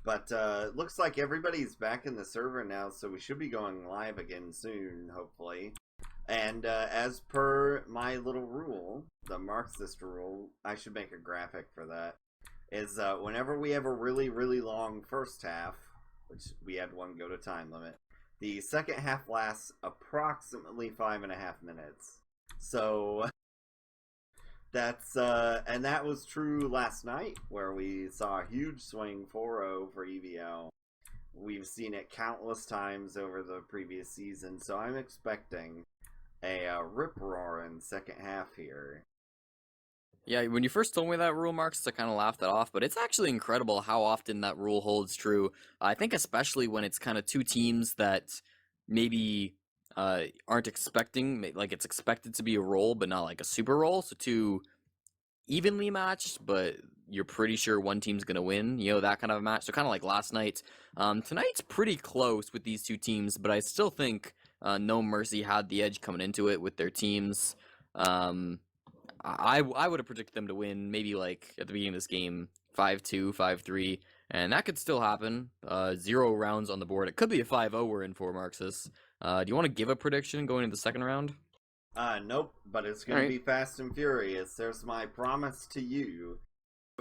But looks like everybody's back in the server now, so we should be going live again soon, hopefully. And as per my little rule, the Marxist rule, I should make a graphic for that, is whenever we have a really, really long first half, which we had one go to time limit, the second half lasts approximately 5.5 minutes. So that's and that was true last night, where we saw a huge swing 4-0 for EVL. We've seen it countless times over the previous season, so I'm expecting a rip-roar in second half here. Yeah, when you first told me that rule, Marx, I kind of laughed it off, but it's actually incredible how often that rule holds true. I think especially when it's kind of two teams that maybe aren't expecting, like it's expected to be a roll, but not like a super roll. So two evenly matched, but you're pretty sure one team's going to win, that kind of a match. So kind of like last night. Tonight's pretty close with these two teams, but I still think Gnomercy had the edge coming into it with their teams. I would have predicted them to win maybe like at the beginning of this game 5-2, 5-3, and that could still happen. 0 rounds on the board. It could be a 5-0 we're in for, Marxist. Do you want to give a prediction going into the second round? Nope, but it's going to be fast and furious. There's my promise to you.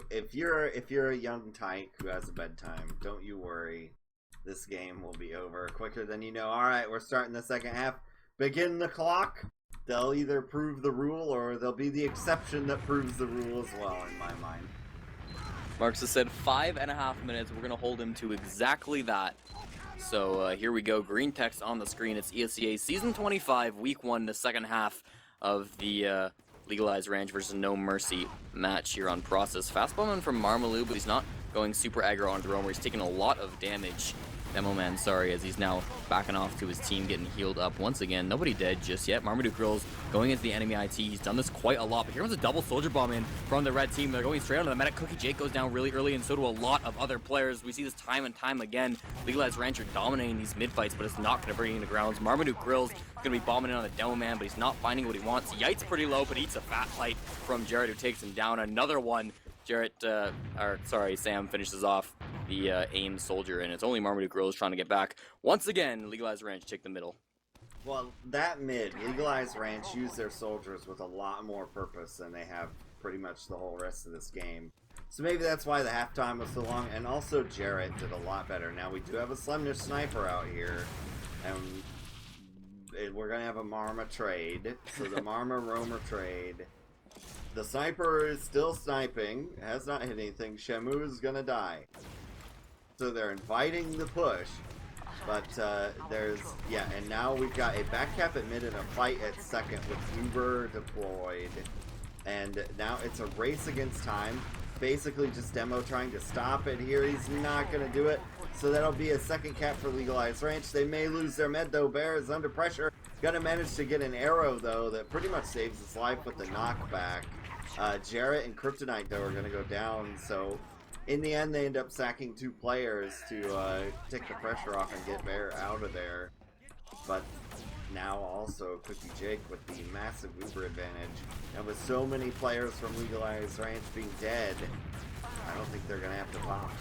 If you're a young tyke who has a bedtime, don't you worry. This game will be over quicker than you know. Alright, we're starting the second half. Begin the clock. They'll either prove the rule or they'll be the exception that proves the rule as well, in my mind. Marxist said 5.5 minutes. We're going to hold him to exactly that. So here we go. Green text on the screen. It's ESEA Season 25, Week 1, the second half of the Legalize Ranch versus Gnomercy match here on Process. Fastball from Marmaloo, but he's not going super aggro onto the Roamer. He's taking a lot of damage. Demo Man, sorry, as he's now backing off to his team, getting healed up once again. Nobody dead just yet. Marmaduke Grills going into the enemy IT. He's done this quite a lot, but here comes a double soldier bomb in from the red team. They're going straight onto the medic. Cookie Jake goes down really early, and so do a lot of other players. We see this time and time again. Legalize Rancher dominating these mid fights, but it's not going to bring him to grounds. Marmaduke Grills is going to be bombing in on the Demo Man, but he's not finding what he wants. Yite's pretty low, but eats a fat fight from Jarrett, who takes him down. Another one. Sam finishes off the aim soldier, and it's only Marmaduke Grills trying to get back. Once again, Legalize Ranch take the middle. Well, that mid, Legalize Ranch use their soldiers with a lot more purpose than they have pretty much the whole rest of this game. So maybe that's why the halftime was so long, and also Jarrett did a lot better. Now we do have a Slemnish sniper out here, and we're going to have a Marma trade. So the Marma Roamer trade. The sniper is still sniping, has not hit anything. Shamu is gonna die. So they're inviting the push. But and now we've got a back cap at mid and a fight at second with Uber deployed. And now it's a race against time. Basically just Demo trying to stop it here. He's not gonna do it. So that'll be a second cap for Legalize Ranch. They may lose their med though. Bear is under pressure. Gonna manage to get an arrow though that pretty much saves his life with the knockback. Jarrett and Kryptonite, though, are going to go down, so in the end, they end up sacking 2 players to take the pressure off and get Bear out of there. But now also Cookie Jake with the massive Uber advantage. And with so many players from Legalize Ranch being dead, I don't think they're going to have to pop.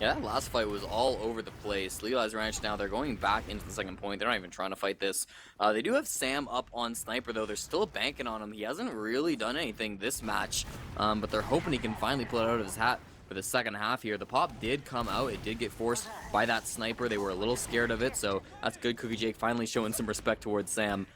Yeah, that last fight was all over the place. Legalize Ranch now, they're going back into the second point. They're not even trying to fight this. They do have Sam up on Sniper, though. They're still banking on him. He hasn't really done anything this match, but they're hoping he can finally pull it out of his hat for the second half here. The pop did come out. It did get forced by that Sniper. They were a little scared of it, so that's good. Cookie Jake finally showing some respect towards Sam.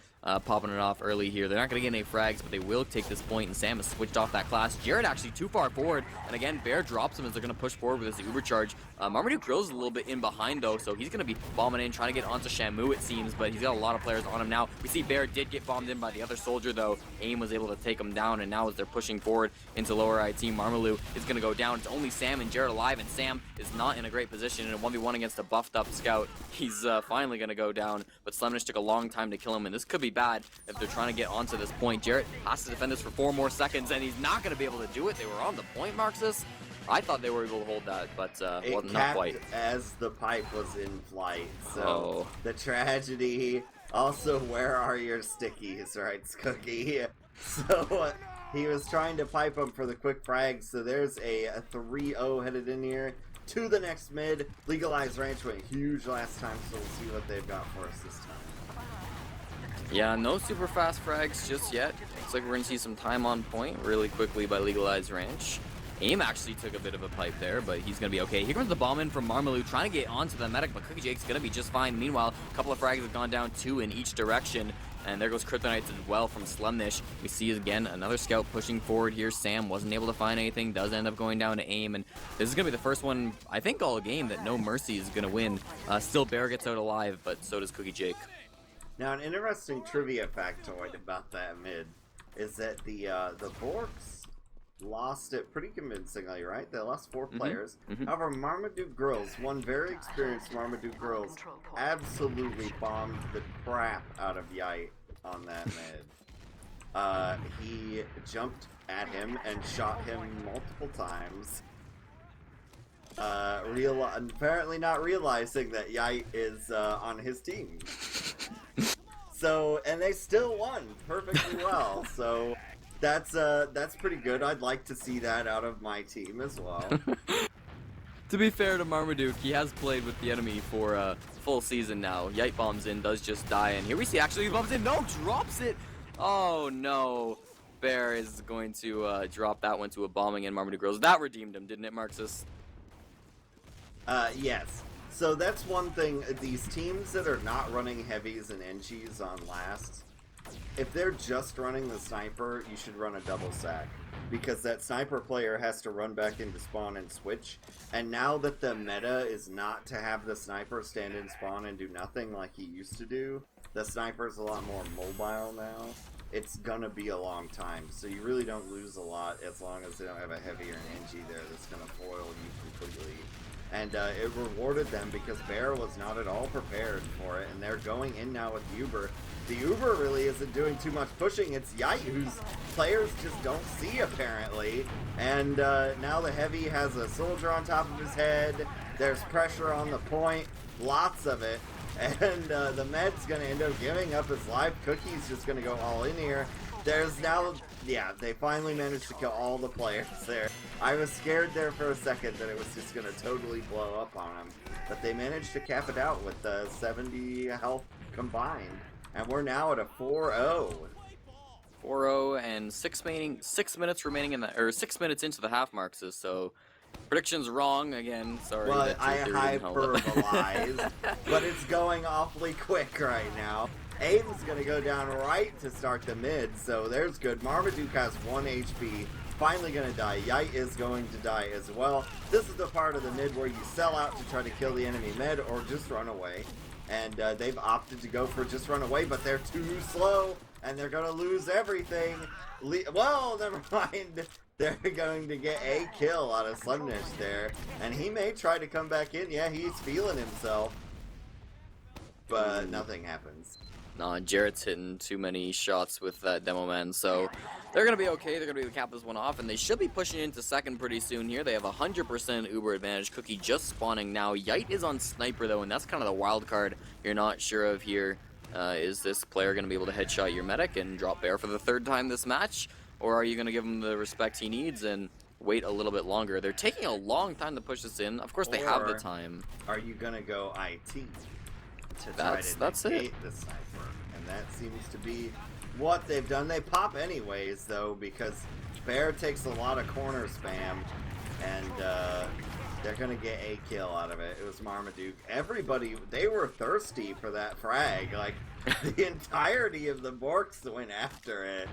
Popping it off early here. They're not going to get any frags, but they will take this point, and Sam has switched off that class. Jarrett actually too far forward, and again, Bear drops him as they're going to push forward with his Uber charge. Marmaduke Grills is a little bit in behind, though, so he's going to be bombing in, trying to get onto Shamu, it seems, but he's got a lot of players on him now. We see Bear did get bombed in by the other soldier, though. AIM was able to take him down, and now as they're pushing forward into lower IT, Marmaloo is going to go down. It's only Sam and Jarrett alive, and Sam is not in a great position in a 1v1 against a buffed up scout. He's finally going to go down, but Slemnish took a long time to kill him, and this could be bad if they're trying to get onto this point. Jarrett has to defend this for 4 more seconds, and he's not going to be able to do it. They were on the point, Marxist. I thought they were able to hold that, but wasn't not quite. As the pipe was in flight, so the tragedy. Also, where are your stickies, right, Cookie? So he was trying to pipe them for the quick frag, so there's a 3-0 headed in here to the next mid. Legalize Ranch went huge last time, so we'll see what they've got for us this time. Yeah, no super fast frags just yet. Looks like we're going to see some time on point really quickly by Legalize Ranch. AIM actually took a bit of a pipe there, but he's going to be okay. Here comes the bomb in from Marmaloo, trying to get onto the medic, but Cookie Jake's going to be just fine. Meanwhile, a couple of frags have gone down, 2 in each direction. And there goes Kryptonite as well from Slemnish. We see again another scout pushing forward here. Sam wasn't able to find anything, does end up going down to AIM. And this is going to be the first one, I think, all game that Gnomercy is going to win. Still, Bear gets out alive, but so does Cookie Jake. Now, an interesting trivia factoid about that mid is that the Borks lost it pretty convincingly, right? They lost 4 players. However, Marmaduke Grills, one very experienced Marmaduke Grills, absolutely bombed the crap out of Yite on that mid. He jumped at him and shot him multiple times. Apparently not realizing that Yite is on his team. So, and they still won perfectly well. So that's pretty good. I'd like to see that out of my team as well. To be fair to Marmaduke, he has played with the enemy for a full season now. Yite bombs in, does just die, and here we see actually he bombs in. No, drops it. Oh no. Bear is going to drop that one to a bombing in Marmaduke Grills. That redeemed him, didn't it, Marxist? Yes. So that's one thing, these teams that are not running heavies and enchies on last, if they're just running the sniper, you should run a double sack. Because that sniper player has to run back into spawn and switch. And now that the meta is not to have the sniper stand in spawn and do nothing like he used to do, the sniper's a lot more mobile now. it's gonna be a long time. So you really don't lose a lot as long as they don't have a heavy or an NG there that's gonna foil you completely. And it rewarded them because Bear was not at all prepared for it, and they're going in now with Uber. The Uber really isn't doing too much pushing. It's Yite whose players just don't see, apparently. And now the Heavy has a soldier on top of his head. There's pressure on the point, lots of it. And the Med's going to end up giving up his life. Cookie's just going to go all in here. There's now, yeah, they finally managed to kill all the players there. I was scared there for a second that it was just going to totally blow up on them. But they managed to cap it out with 70 health combined. And we're now at a 4-0. 4-0 and 6 minutes remaining in the, or 6 minutes into the half, Marxist. So predictions wrong again. Sorry. Well, that I your theory didn't hold up. hyperbolize, but it's going awfully quick right now. Aiden's gonna go down right to start the mid, so there's good. Marmaduke has 1 HP, finally gonna die. Yite is going to die as well. This is the part of the mid where you sell out to try to kill the enemy mid or just run away. And they've opted to go for just run away, but they're too slow, and they're gonna lose everything. Well, never mind. They're going to get a kill out of Slemnish there, and he may try to come back in. Yeah, he's feeling himself, but nothing happens. No, Jarrett's hitting too many shots with that demo man, so they're going to be okay. They're going to be able to cap this one off, and they should be pushing into second pretty soon here. They have 100% Uber advantage. Cookie just spawning now. Yite is on Sniper, though, and that's kind of the wild card you're not sure of here. Is this player going to be able to headshot your medic and drop Bear for the 3rd time this match? Or are you going to give him the respect he needs and wait a little bit longer? They're taking a long time to push this in. Of course, they have the time. Are you going to go IT to try to negate the Sniper? And that seems to be what they've done. They pop anyways, though, because Bear takes a lot of corner spam, and they're going to get a kill out of it. It was Marmaduke. Everybody, they were thirsty for that frag. Like, the entirety of the Borks went after it.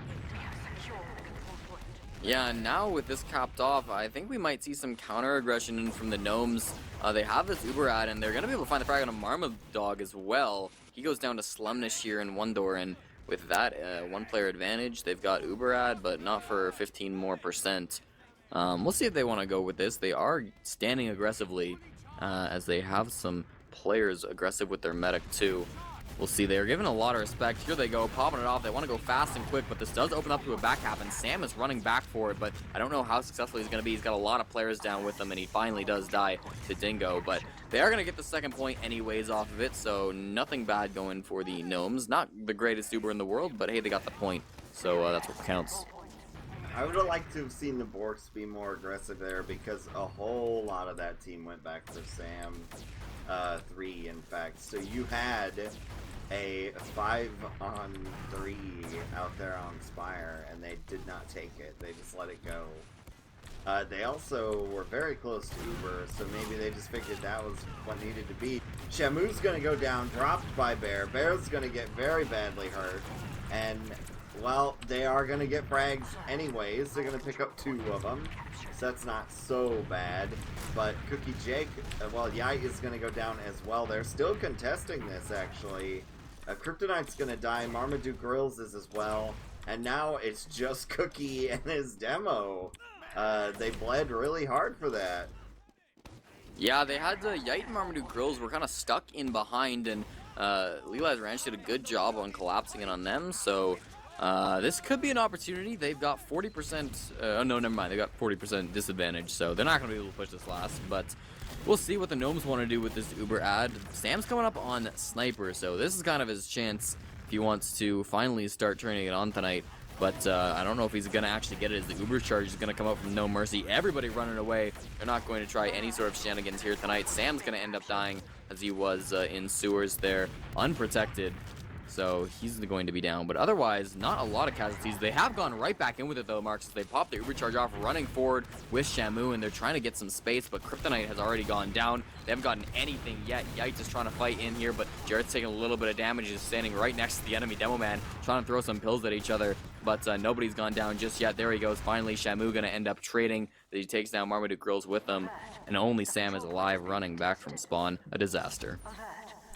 Yeah, and now with this capped off, I think we might see some counter-aggression in from the Gnomes. They have this Uber ad, and they're going to be able to find the frag on a Marmadog as well. He goes down to Slemnish here in one door, and with that one-player advantage, they've got Uber ad, but not for 15 more percent. We'll see if they want to go with this. They are standing aggressively, as they have some players aggressive with their medic too. We'll see. They are given a lot of respect. Here they go, popping it off. They want to go fast and quick, but this does open up to a back half, and Sam is running back for it, but I don't know how successful he's going to be. He's got a lot of players down with him, and he finally does die to Dingo, but they are going to get the 2nd point anyways off of it, so nothing bad going for the Gnomes. Not the greatest Uber in the world, but hey, they got the point, so that's what counts. I would have liked to have seen the Borks be more aggressive there, because a whole lot of that team went back for Sam 3, in fact. So you had a 5-on-3 out there on Spire, and they did not take it. They just let it go. They also were very close to Uber, so maybe they just figured that was what needed to be. Shamu's going to go down, dropped by Bear. Bear's going to get very badly hurt, and, well, they are going to get frags anyways. They're going to pick up 2 of them, so that's not so bad. But Cookie Jake, well, Yite is going to go down as well. They're still contesting this, actually. Kryptonite's going to die. Marmaduke Grills is as well. And now it's just Cookie and his demo. They bled really hard for that. Yeah, they had Yite and Marmaduke Grills were kind of stuck in behind, and Legalize Ranch did a good job on collapsing it on them, so this could be an opportunity. They've got 40%, oh no, never mind, they got 40% disadvantage, so they're not going to be able to push this last, but we'll see what the Gnomes want to do with this Uber ad. Sam's coming up on Sniper, so this is kind of his chance if he wants to finally start turning it on tonight. But I don't know if he's going to actually get it, as the Uber charge is going to come out from Gnomercy. Everybody running away. They're not going to try any sort of shenanigans here tonight. Sam's going to end up dying, as he was in sewers there, unprotected. So he's going to be down. But otherwise, not a lot of casualties. They have gone right back in with it, though, Marxist. They popped their Uber charge off, running forward with Shamu, and they're trying to get some space, but Kryptonite has already gone down. They haven't gotten anything yet. Yite is trying to fight in here, but Jarrett's taking a little bit of damage. He's standing right next to the enemy demo man, trying to throw some pills at each other, but nobody's gone down just yet. There he goes. Finally, Shamu going to end up trading. He takes down Marmaduke Grills with him, and only Sam is alive, running back from spawn. A disaster.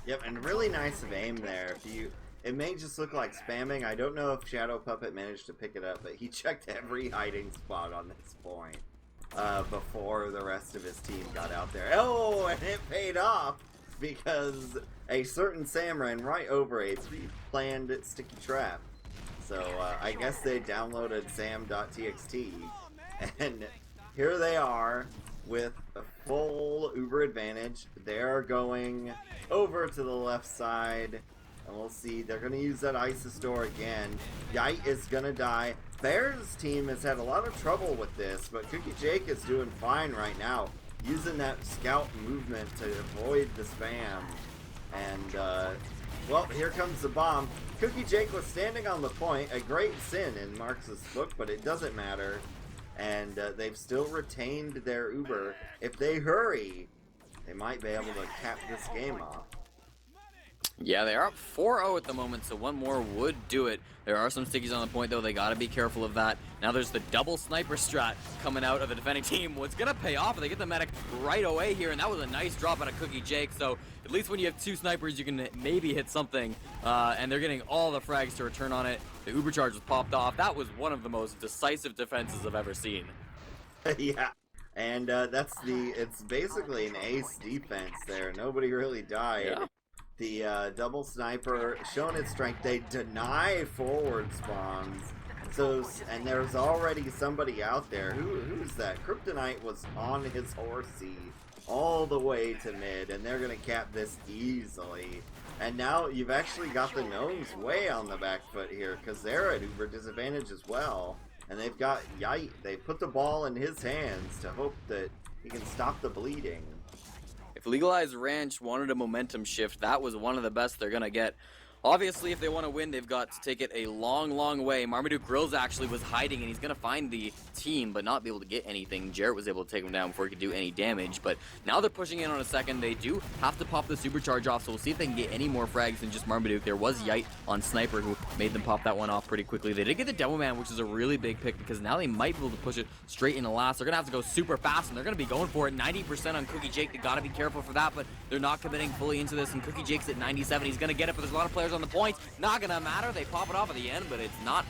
Yep, and really nice of aim there. it may just look like spamming. I don't know if Shdwpuppet managed to pick it up, but he checked every hiding spot on this point before the rest of his team got out there. Oh, and it paid off because a certain Sam ran right over a pre-planned sticky trap. So I guess they downloaded sam.txt, and here they are with a full Uber advantage. They're going over to the left side, and we'll see. They're going to use that ISIS door again. Yite is going to die. Bear's team has had a lot of trouble with this, but Cookie Jake is doing fine right now, using that scout movement to avoid the spam. And, well, here comes the bomb. Cookie Jake was standing on the point, a great sin in Marxist book, but it doesn't matter. And they've still retained their Uber. If they hurry, they might be able to cap this game off. Yeah, they are up 4-0 at the moment, so one more would do it. There are some stickies on the point, though. They got to be careful of that. Now there's the double sniper strat coming out of the defending team. What's going to pay off if they get the medic right away here, and that was a nice drop out of Cookie Jake. So at least when you have two snipers, you can maybe hit something, and they're getting all the frags to return on it. The Uber charge was popped off. That was one of the most decisive defenses I've ever seen. Yeah, and it's basically an ace defense there. Nobody really died. Yeah. The double sniper showing its strength. They deny forward spawns. So, and there's already somebody out there. Who's that? Kryptonite was on his horsey all the way to mid, and they're gonna cap this easily. And now you've actually got the gnomes way on the back foot here, because they're at Uber disadvantage as well. And they've got Yite. They put the ball in his hands to hope that he can stop the bleeding. If Legalize Ranch wanted a momentum shift, that was one of the best they're going to get. Obviously, if they want to win, they've got to take it a long, long way. Marmaduke Grills actually was hiding, and he's going to find the team, but not be able to get anything. Jarrett was able to take him down before he could do any damage, but now they're pushing in on a second. They do have to pop the supercharge off, so we'll see if they can get any more frags than just Marmaduke. There was Yite on Sniper, who made them pop that one off pretty quickly. They did get the Demo Man, which is a really big pick, because now they might be able to push it straight into last. They're going to have to go super fast, and they're going to be going for it. 90% on Cookie Jake. They got to be careful for that, but they're not committing fully into this, and Cookie Jake's at 97. He's going to get it, but there's a lot of players on the point. Not gonna matter. They pop it off at the end, but it's not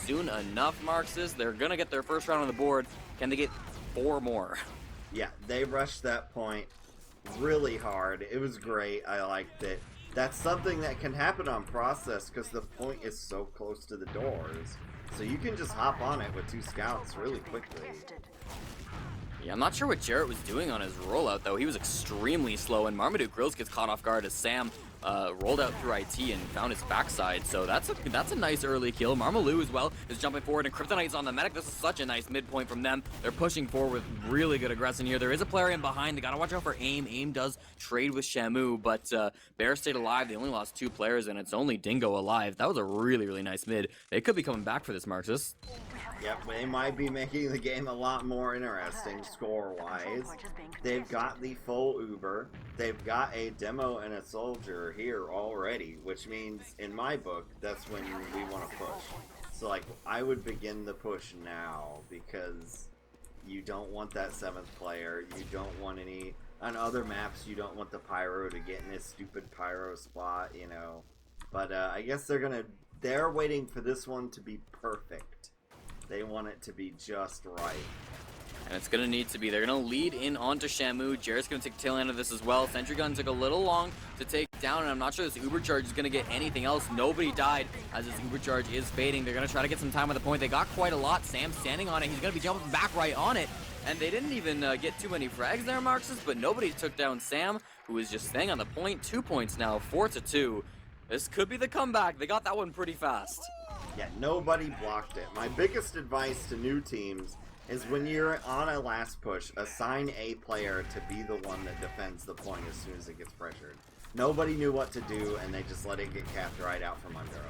soon enough, Marxist. They're gonna get their first round on the board. Can they get 4 more? Yeah, they rushed that point really hard. It was great. I liked it. That's something that can happen on process because the point is so close to the doors. So you can just hop on it with 2 scouts really quickly. Yeah, I'm not sure what Jarrett was doing on his rollout, though. He was extremely slow, and Marmaduke Grills gets caught off guard as Sam rolled out through IT and found his backside. So that's a nice early kill. Marmaloo as well is jumping forward, and Kryptonite's on the medic. This is such a nice midpoint from them. They're pushing forward with really good aggression here. There is a player in behind. They gotta watch out for AIM. AIM does trade with Shamu, but Bear stayed alive. They only lost 2 players, and it's only Dingo alive. That was a really, really nice mid. They could be coming back for this, Marxist. Yep, they might be making the game a lot more interesting score-wise. They've got the full Uber. They've got a demo and a soldier here already, which means, in my book, that's when we want to push. So, like, I would begin the push now, because you don't want that 7th player. You don't want any... On other maps, you don't want the Pyro to get in this stupid Pyro spot, you know. But, I guess they're waiting for this one to be perfect. They want it to be just right. And it's going to need to be. They're going to lead in onto Shamu. Jarrett's going to take tail end of this as well. Sentry Gun took a little long to take down, and I'm not sure this Uber Charge is going to get anything else. Nobody died as this Uber Charge is fading. They're going to try to get some time at the point. They got quite a lot. Sam's standing on it. He's going to be jumping back right on it. And they didn't even get too many frags there, Marxist, but nobody took down Sam, who is just staying on the point. 2 points now, 4-2. This could be the comeback. They got that one pretty fast. Yeah, nobody blocked it. My biggest advice to new teams is when you're on a last push, assign a player to be the one that defends the point as soon as it gets pressured. Nobody knew what to do, and they just let it get capped right out from under them.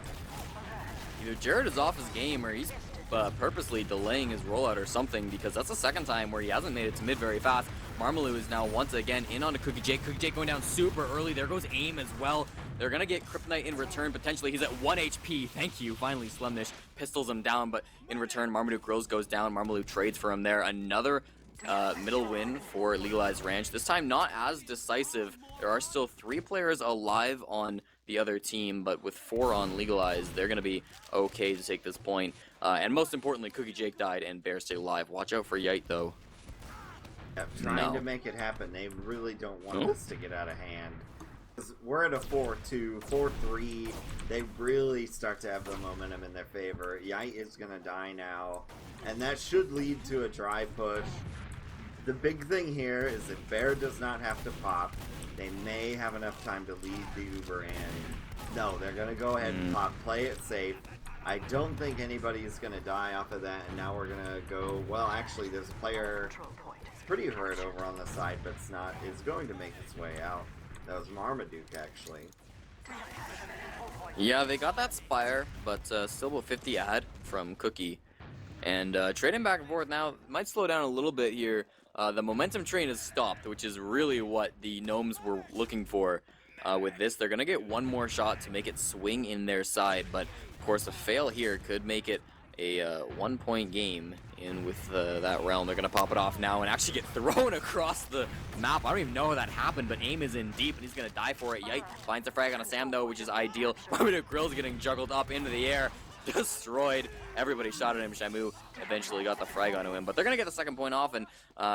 Either Jarrett is off his game, or he's purposely delaying his rollout or something, because that's the second time where he hasn't made it to mid very fast. Marmaloo is now once again in onto Cookie Jake. Cookie Jake going down super early. There goes AIM as well. They're going to get Kryptonite in return, potentially. He's at 1 HP. Thank you. Finally, Slemnish pistols him down, but in return, Marmaduke Rose goes down. Marmaloo trades for him there. Another middle win for Legalize Ranch. This time, not as decisive. There are still 3 players alive on the other team, but with 4 on Legalize, they're going to be okay to take this point. And most importantly, Cookie Jake died and Bear stay alive. Watch out for Yite, though. Yep, trying to make it happen. They really don't want this to get out of hand. We're at a 4-2, 4-3. They really start to have the momentum in their favor. Yite is going to die now, and that should lead to a dry push. The big thing here is if Bear does not have to pop, they may have enough time to lead the Uber in. No, they're going to go ahead and pop, play it safe. I don't think anybody's going to die off of that, and now we're going to go, well, actually, there's a player pretty hurt over on the side, but it's going to make its way out. That was Marmaduke, actually. Yeah, they got that Spire, but still a 50 ad from Cookie. And trading back and forth now might slow down a little bit here. The momentum train has stopped, which is really what the Gnomes were looking for. With this, they're going to get one more shot to make it swing in their side, but of course a fail here could make it a 1-point game in with that realm. They're going to pop it off now and actually get thrown across the map. I don't even know how that happened, but Aim is in deep and he's going to die for it. Yite finds a frag on a Sam though, which is ideal. Marmaduke Grill's getting juggled up into the air. Destroyed. Everybody shot at him. Shamu eventually got the frag onto him, but they're going to get the second point off, and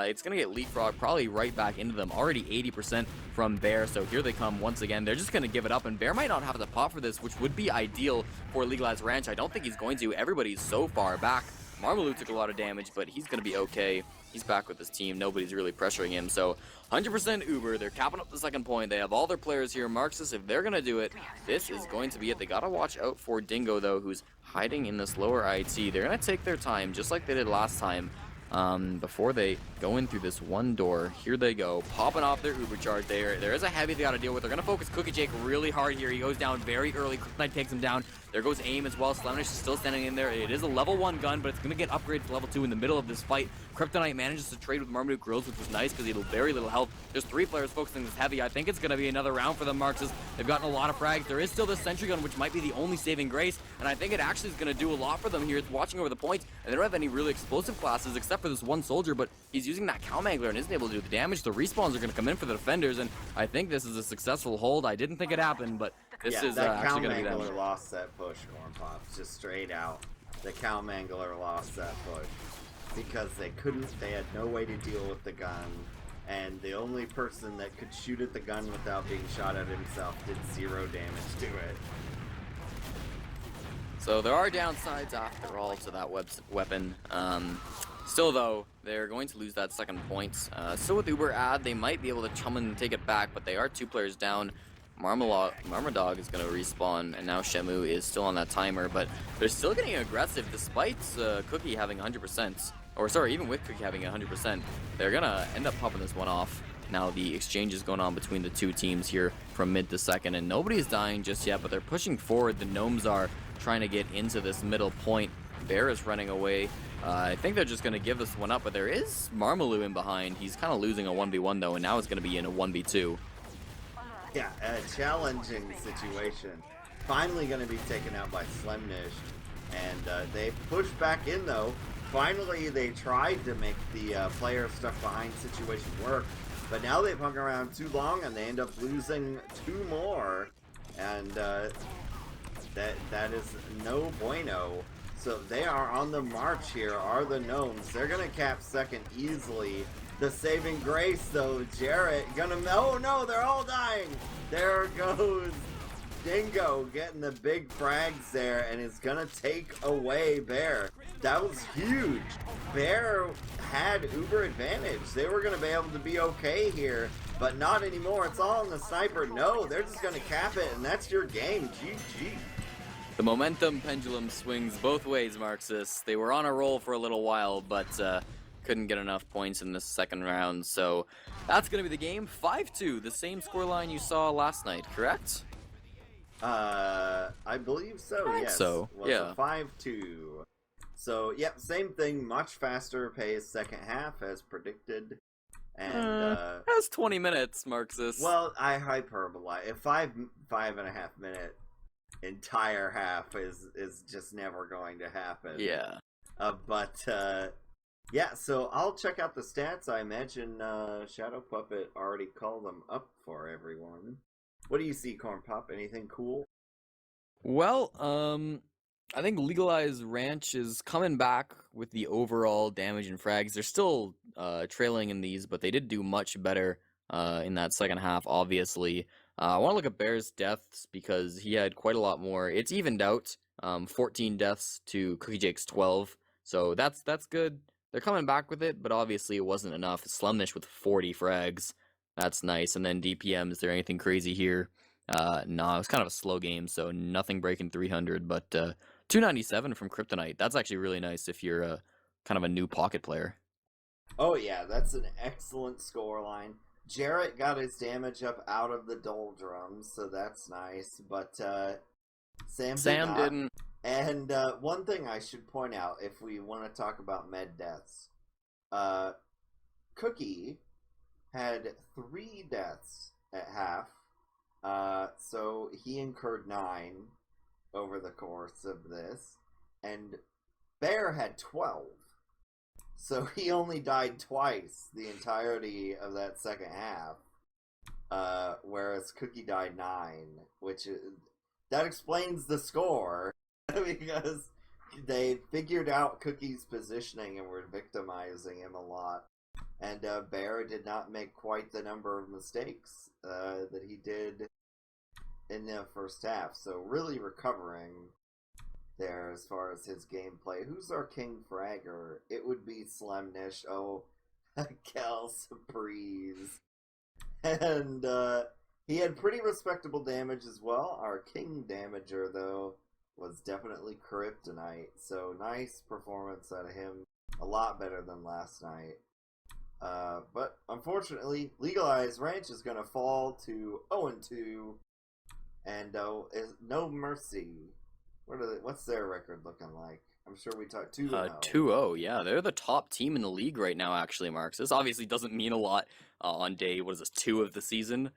it's going to get leapfrog probably right back into them. Already 80% from Bear, so here they come once again. They're just going to give it up, and Bear might not have to pop for this, which would be ideal for Legalize Ranch. I don't think he's going to. Everybody's so far back. Marmalou took a lot of damage, but he's going to be okay. He's back with his team. Nobody's really pressuring him. So 100% Uber. They're capping up the second point. They have all their players here. Marxist, if they're going to do it, this is going to be it. They got to watch out for Dingo, though, who's hiding in this lower IT. They're going to take their time, just like they did last time. Before they go in through this one door. Here they go, popping off their Uber charge there. There is a heavy they got to deal with. They're going to focus Cookie Jake really hard here. He goes down very early. Quick Knight takes him down. There goes Aim as well. Slemnish is still standing in there. It is a level 1 gun, but it's going to get upgraded to level 2 in the middle of this fight. Kryptonite manages to trade with Marmaduke Grills, which was nice because he had very little health. There's 3 players focusing this heavy. I think it's going to be another round for the Marxists. They've gotten a lot of frags. There is still this sentry gun, which might be the only saving grace, and I think it actually is going to do a lot for them here. It's watching over the points, and they don't have any really explosive classes except for this one soldier, but he's using that Cow Mangler and isn't able to do the damage. The respawns are going to come in for the defenders, and I think this is a successful hold. I didn't think it happened, but this is actually going to be them. Cow Mangler lost that push, Cornpop, just straight out. The Cow Mangler lost that push because they had no way to deal with the gun, and the only person that could shoot at the gun without being shot at himself did 0 damage to it. So there are downsides after all to that weapon. Still though, they're going to lose that second point. Still with Uber ad, they might be able to come and take it back, but they are 2 players down. Marmadog is going to respawn, and now Shamu is still on that timer, but they're still getting aggressive despite Cookie having 100%. Or sorry, even with Cookie having 100%, they're going to end up popping this one off. Now the exchange is going on between the 2 teams here from mid to second, and nobody's dying just yet, but they're pushing forward. The Gnomes are trying to get into this middle point. Bear is running away. I think they're just going to give this one up, but there is Marmalou in behind. He's kind of losing a 1v1 though, and now it's going to be in a 1v2. Yeah, a challenging situation. Finally going to be taken out by Slemnish, and they push back in though. Finally, they tried to make the player stuck behind situation work, but now they've hung around too long and they end up losing 2 more, and that is no bueno. So they are on the march here, are the Gnomes. They're going to cap second easily. The saving grace, though, Jarrett gonna... Oh, no, they're all dying. There goes Dingo getting the big frags there, and is gonna take away Bear. That was huge. Bear had Uber advantage. They were gonna be able to be okay here, but not anymore. It's all on the sniper. No, they're just gonna cap it, and that's your game. GG. The momentum pendulum swings both ways, Marxists. They were on a roll for a little while, but couldn't get enough points in the second round. So that's going to be the game. 5-2, the same scoreline you saw last night, correct? I believe so, yes. So, yeah. 5-2. So, yep, same thing. Much faster pace second half as predicted. And that's 20 minutes, Marxist. Well, I hyperbolize. A 5.5 minute entire half is just never going to happen. Yeah. Yeah, so I'll check out the stats. I imagine Shdwpuppet already called them up for everyone. What do you see, Cornpop? Anything cool? Well, I think Legalize Ranch is coming back with the overall damage and frags. They're still trailing in these, but they did do much better in that second half, obviously. I want to look at Bear's deaths because he had quite a lot more. It's evened out, 14 deaths to Cookie Jake's 12, so that's good. They're coming back with it, but obviously it wasn't enough. Slumnish with 40 frags, that's nice. And then DPM, is there anything crazy here? No, it was kind of a slow game, so nothing breaking 300, but 297 from Kryptonite. That's actually really nice if you're kind of a new pocket player. Oh yeah, that's an excellent scoreline. Jarrett got his damage up out of the doldrums, so that's nice. But Sam did Sam not. didn't. And one thing I should point out, if we want to talk about med deaths, Cookie had 3 deaths at half, so he incurred 9 over the course of this, and Bear had 12. So he only died twice the entirety of that second half, whereas Cookie died 9, which that explains the score because they figured out Cookie's positioning and were victimizing him a lot. And Bear did not make quite the number of mistakes that he did in the first half. So really recovering there as far as his gameplay. Who's our King Fragger? It would be Slemnish. Oh, Cal Surprise. And he had pretty respectable damage as well. Our King Damager, though, was definitely Kryptonite. So nice performance out of him. A lot better than last night. But unfortunately, Legalize Ranch is going to fall to 0-2. And Gnomercy. What's their record looking like? I'm sure we talked 2-0. 2-0, yeah. They're the top team in the league right now, actually, Marks. This obviously doesn't mean a lot on day, 2 of the season,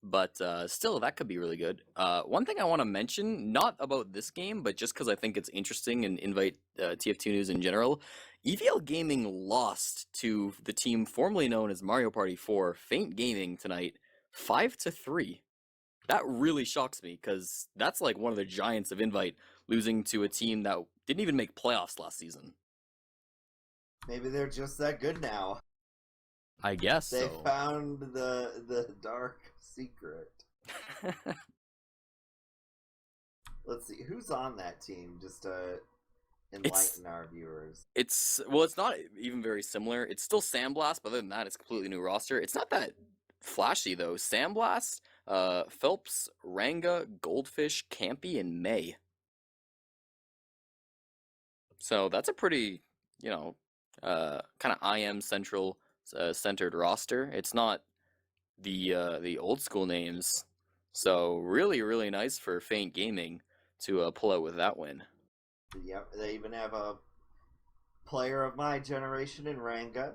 but still, that could be really good. One thing I want to mention, not about this game, but just because I think it's interesting and invite TF2 News in general, EVL Gaming lost to the team formerly known as Mario Party 4, Faint Gaming, tonight, 5-3. That really shocks me, because that's like one of the giants of Invite, losing to a team that didn't even make playoffs last season. Maybe they're just that good now. I guess They so. found the dark secret. Let's see who's on that team. Just to enlighten our viewers. It's not even very similar. It's still Sandblast, but other than that, it's a completely new roster. It's not that flashy though. Sandblast, Phelps, Ranga, Goldfish, Campy, and May. So that's a pretty, kind of IM central centered roster. It's not the old school names. So really, really nice for Faint Gaming to pull out with that win. Yep, they even have a player of my generation in Ranga.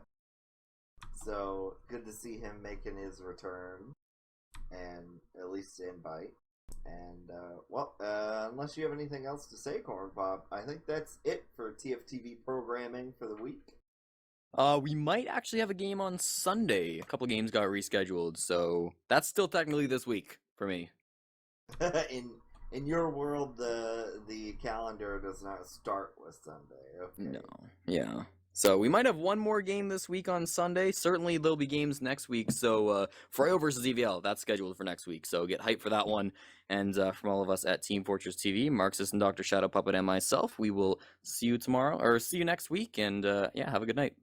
So good to see him making his return, and at least invite. And unless you have anything else to say, Cornpop, I think that's it for TFTV programming for the week. We might actually have a game on Sunday. A couple games got rescheduled, so that's still technically this week for me. in your world, the calendar does not start with Sunday. Okay. No, yeah. So we might have one more game this week on Sunday. Certainly there'll be games next week. So Fryo versus EVL, that's scheduled for next week. So get hyped for that one. And from all of us at Team Fortress TV, Marxist and Dr. Shdwpuppet and myself, we will see you tomorrow, or see you next week. And yeah, have a good night.